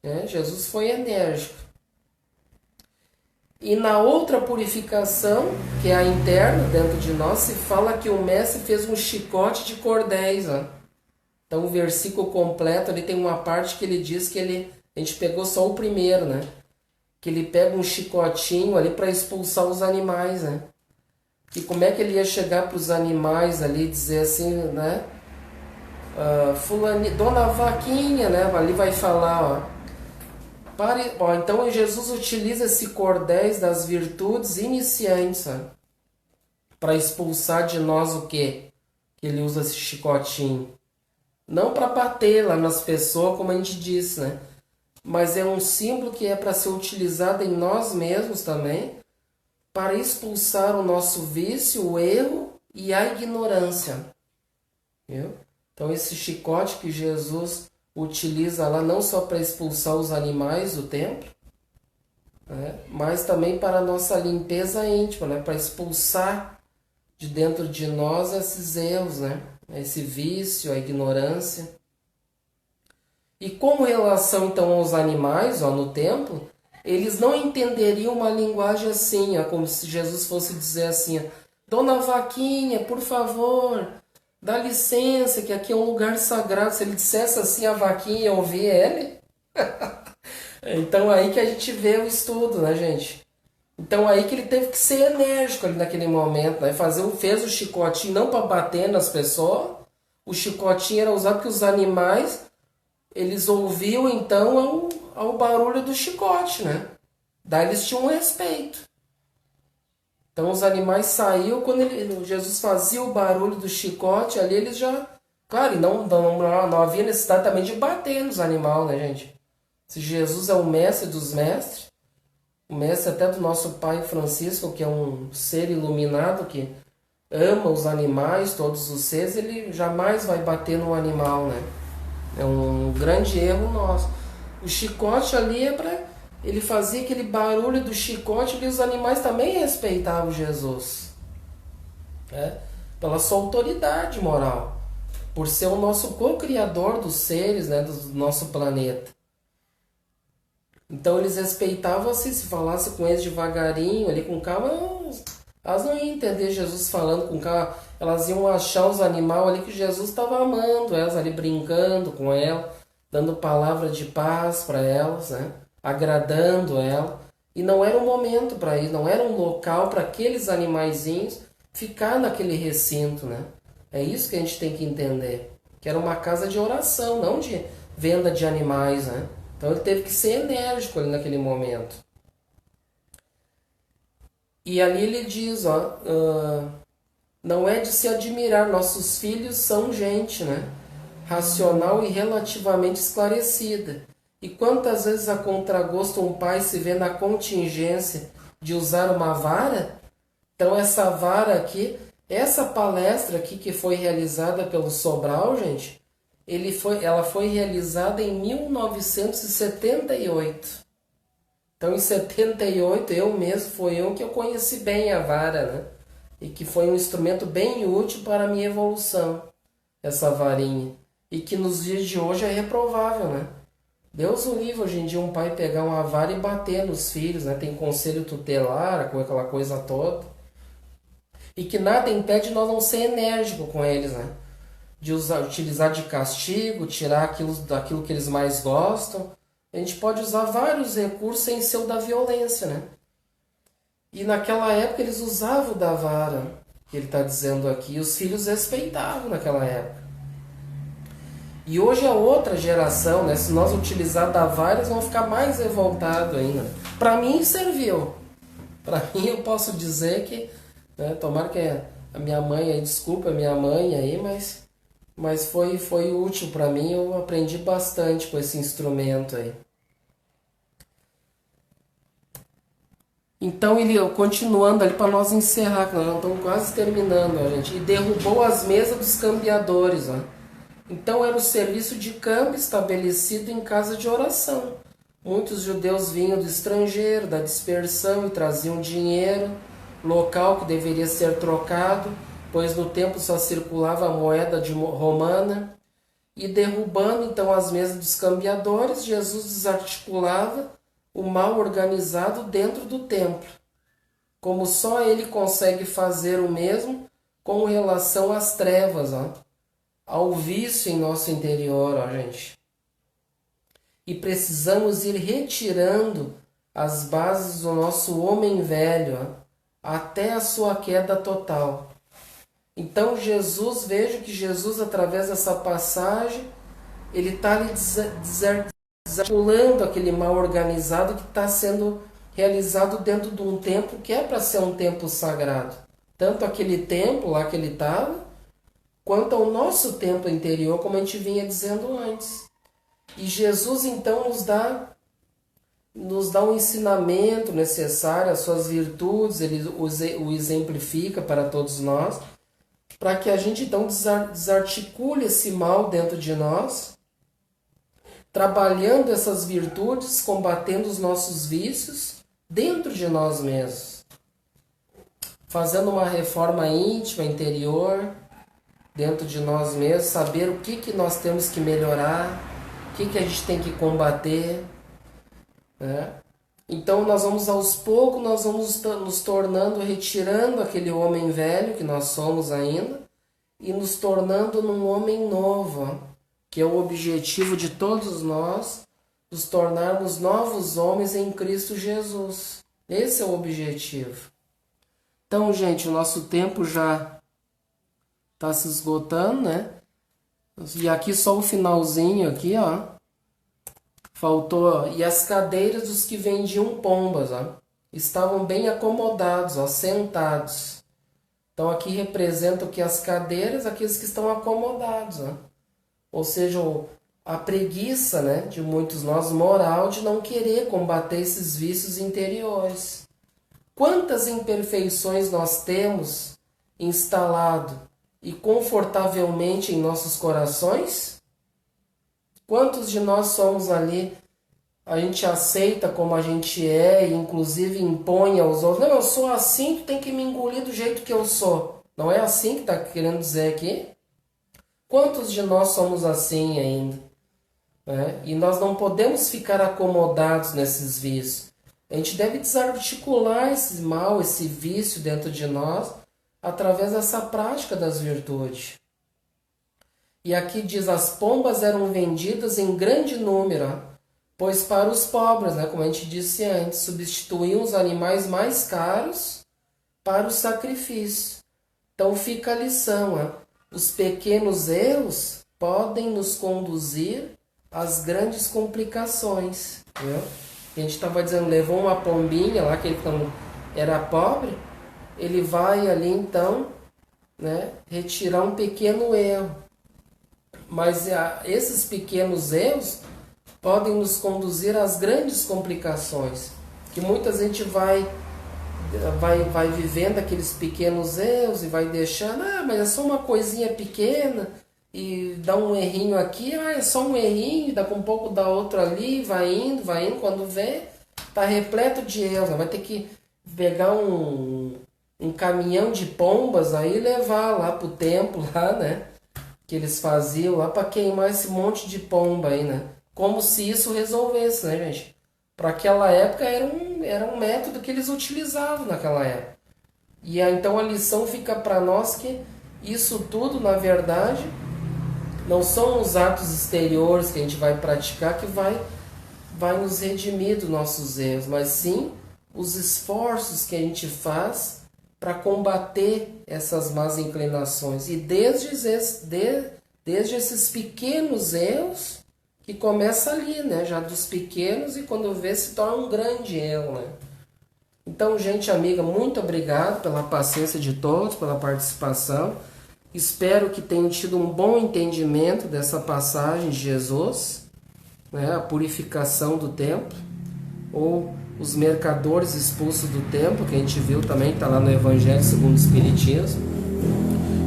Né? Jesus foi enérgico. E na outra purificação, que é a interna, dentro de nós, se fala que o mestre fez um chicote de cordéis. Ó. Então o versículo completo, ali tem uma parte que ele diz que a gente pegou só o primeiro, né? Que ele pega um chicotinho ali para expulsar os animais, né? E como é que ele ia chegar para os animais ali e dizer assim, né? Dona Vaquinha, né? Ali vai falar, ó. Então Jesus utiliza esse cordéis das virtudes iniciantes para expulsar de nós o quê? Que ele usa esse chicotinho. Não para bater lá nas pessoas, como a gente disse, né? Mas é um símbolo que é para ser utilizado em nós mesmos também, para expulsar o nosso vício, o erro e a ignorância. Viu? Então esse chicote que Jesus utiliza lá não só para expulsar os animais do templo, né, mas também para a nossa limpeza íntima, né, para expulsar de dentro de nós esses erros, né, esse vício, a ignorância. E com relação então aos animais, ó, no templo, eles não entenderiam uma linguagem assim, ó, como se Jesus fosse dizer assim, ó, Dona Vaquinha, por favor, dá licença que aqui é um lugar sagrado. Se ele dissesse assim a vaquinha ia ouvir ele. Então aí que a gente vê o estudo, né, gente? Então aí que ele teve que ser enérgico ali naquele momento, né? Fez o chicotinho não para bater nas pessoas. O chicotinho era usado porque os animais, eles ouviam então ao barulho do chicote, né? Daí eles tinham um respeito. Então os animais saíam, quando Jesus fazia o barulho do chicote, ali eles já... Claro, e não havia necessidade também de bater nos animais, né, gente? Se Jesus é o mestre dos mestres, o mestre até do nosso pai Francisco, que é um ser iluminado, que ama os animais, todos os seres, ele jamais vai bater no animal, né? É um grande erro nosso. O chicote ali é para... Ele fazia aquele barulho do chicote e os animais também respeitavam Jesus. Né? Pela sua autoridade moral. Por ser o nosso co-criador dos seres, né, do nosso planeta. Então eles respeitavam assim, se falasse com eles devagarinho, ali com calma, Elas não iam entender Jesus falando com cara, elas iam achar os animais ali que Jesus estava amando elas ali, brincando com ela, dando palavra de paz para elas, né? Agradando ela. E não era um momento para ir, não era um local para aqueles animaizinhos ficar naquele recinto, né? É isso que a gente tem que entender. Que era uma casa de oração, não de venda de animais, né? Então ele teve que ser enérgico ali naquele momento. E ali ele diz, ó, não é de se admirar, nossos filhos são gente, né? Racional e relativamente esclarecida. E quantas vezes a contragosto um pai se vê na contingência de usar uma vara? Então essa vara aqui, essa palestra aqui que foi realizada pelo Sobral, gente, ela foi realizada em 1978. Então em 78 foi eu que eu conheci bem a vara, né? E que foi um instrumento bem útil para a minha evolução, essa varinha. E que nos dias de hoje é reprovável, né? Deus o livre hoje em dia um pai pegar uma vara e bater nos filhos, né? Tem conselho tutelar, com aquela coisa toda. E que nada impede nós não ser enérgico com eles, né? De utilizar de castigo, tirar daquilo que eles mais gostam. A gente pode usar vários recursos sem ser o da violência, né? E naquela época eles usavam o da vara, que ele está dizendo aqui, e os filhos respeitavam naquela época. E hoje é outra geração, né? Se nós utilizar da vara, eles vão ficar mais revoltados ainda. Para mim serviu. Para mim eu posso dizer que, né, tomara que a minha mãe aí, desculpa a minha mãe aí, mas foi útil para mim, eu aprendi bastante com esse instrumento aí. Então ele, continuando ali para nós encerrar, que nós já estamos quase terminando, ó, gente. E derrubou as mesas dos cambiadores, ó. Então era o serviço de câmbio estabelecido em casa de oração. Muitos judeus vinham do estrangeiro, da dispersão, e traziam dinheiro, local que deveria ser trocado, pois no tempo só circulava a moeda romana. E derrubando então as mesas dos cambiadores, Jesus desarticulava o mal organizado dentro do templo, como só ele consegue fazer o mesmo com relação às trevas, ó, ao vício em nosso interior, ó, gente. E precisamos ir retirando as bases do nosso homem velho, ó, até a sua queda total. Então Jesus, veja que Jesus, através dessa passagem, ele está ali desarticulando aquele mal organizado que está sendo realizado dentro de um templo que é para ser um templo sagrado. Tanto aquele templo lá que ele estava, quanto ao nosso templo interior, como a gente vinha dizendo antes. E Jesus então nos dá um ensinamento necessário, as suas virtudes, ele o exemplifica para todos nós, para que a gente então desarticule esse mal dentro de nós, trabalhando essas virtudes, combatendo os nossos vícios dentro de nós mesmos, fazendo uma reforma íntima, interior, dentro de nós mesmos, saber o que nós temos que melhorar, o que a gente tem que combater, né? Então nós vamos aos poucos, nós vamos nos tornando, retirando aquele homem velho que nós somos ainda e nos tornando num homem novo, que é o objetivo de todos nós, nos tornarmos novos homens em Cristo Jesus. Esse é o objetivo. Então, gente, o nosso tempo já está se esgotando, né? E aqui só o finalzinho aqui, ó. Faltou, ó. E as cadeiras dos que vendiam pombas, ó, estavam bem acomodados, ó, sentados. Então aqui representa o que as cadeiras, aqueles que estão acomodados, ó. Ou seja, a preguiça, né, de muitos nós, moral, de não querer combater esses vícios interiores. Quantas imperfeições nós temos instalado e confortavelmente em nossos corações? Quantos de nós somos ali, a gente aceita como a gente é e inclusive impõe aos outros, não, eu sou assim, tu tem que me engolir do jeito que eu sou. Não é assim que está querendo dizer aqui? Quantos de nós somos assim ainda? Né? E nós não podemos ficar acomodados nesses vícios. A gente deve desarticular esse mal, esse vício dentro de nós, através dessa prática das virtudes. E aqui diz, as pombas eram vendidas em grande número, pois para os pobres, como a gente disse antes, substituíam os animais mais caros para o sacrifício. Então fica a lição, os pequenos erros podem nos conduzir às grandes complicações. Viu? A gente estava dizendo, levou uma pombinha lá, que ele era pobre, ele vai ali então retirar um pequeno erro. Mas esses pequenos erros podem nos conduzir às grandes complicações. Que muita gente vai vivendo aqueles pequenos erros e vai deixando, mas é só uma coisinha pequena, e dá um errinho aqui, é só um errinho, daqui um pouco dá outro ali, vai indo, quando vê, tá repleto de erros. Vai ter que pegar um caminhão de pombas aí e levar lá pro templo, lá, que eles faziam lá para queimar esse monte de pomba aí, Como se isso resolvesse, gente? Para aquela época era um método que eles utilizavam naquela época. E então a lição fica para nós que isso tudo, na verdade, não são os atos exteriores que a gente vai praticar que vai nos redimir dos nossos erros, mas sim os esforços que a gente faz para combater essas más inclinações. E desde esses pequenos erros, que começa ali, já dos pequenos, e quando vê se torna um grande erro. Então, gente amiga, muito obrigado pela paciência de todos, pela participação. Espero que tenham tido um bom entendimento dessa passagem de Jesus, a purificação do templo, ou os mercadores expulsos do templo, que a gente viu também, está lá no Evangelho segundo o Espiritismo.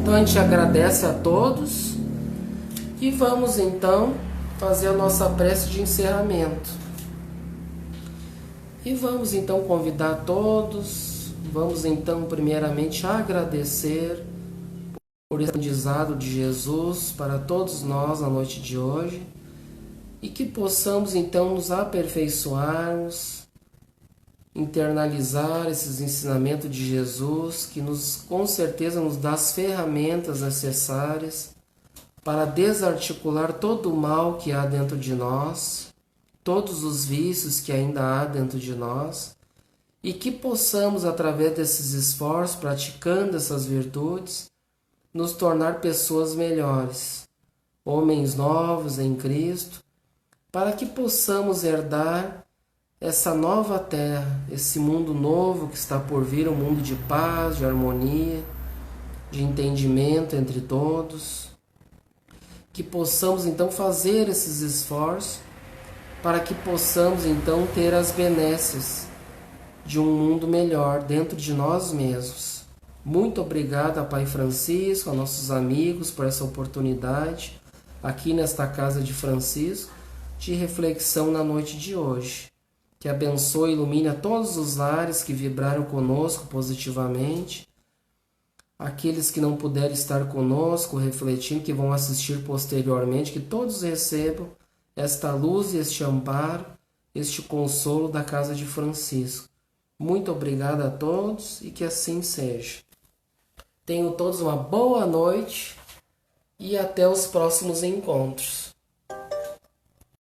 Então a gente agradece a todos e vamos então fazer a nossa prece de encerramento. E vamos então convidar todos, vamos então primeiramente agradecer por esse aprendizado de Jesus para todos nós na noite de hoje, e que possamos então nos aperfeiçoarmos, internalizar esses ensinamentos de Jesus, que com certeza nos dá as ferramentas necessárias para desarticular todo o mal que há dentro de nós, todos os vícios que ainda há dentro de nós, e que possamos, através desses esforços, praticando essas virtudes, nos tornar pessoas melhores, homens novos em Cristo, para que possamos herdar essa nova terra, esse mundo novo que está por vir, um mundo de paz, de harmonia, de entendimento entre todos. Que possamos então fazer esses esforços para que possamos então ter as benesses de um mundo melhor dentro de nós mesmos. Muito obrigado a Pai Francisco, a nossos amigos por essa oportunidade aqui nesta casa de Francisco de reflexão na noite de hoje. Que abençoe e ilumine a todos os lares que vibraram conosco positivamente, aqueles que não puderem estar conosco refletindo, que vão assistir posteriormente, que todos recebam esta luz e este amparo, este consolo da casa de Francisco. Muito obrigado a todos e que assim seja. Tenham todos uma boa noite e até os próximos encontros.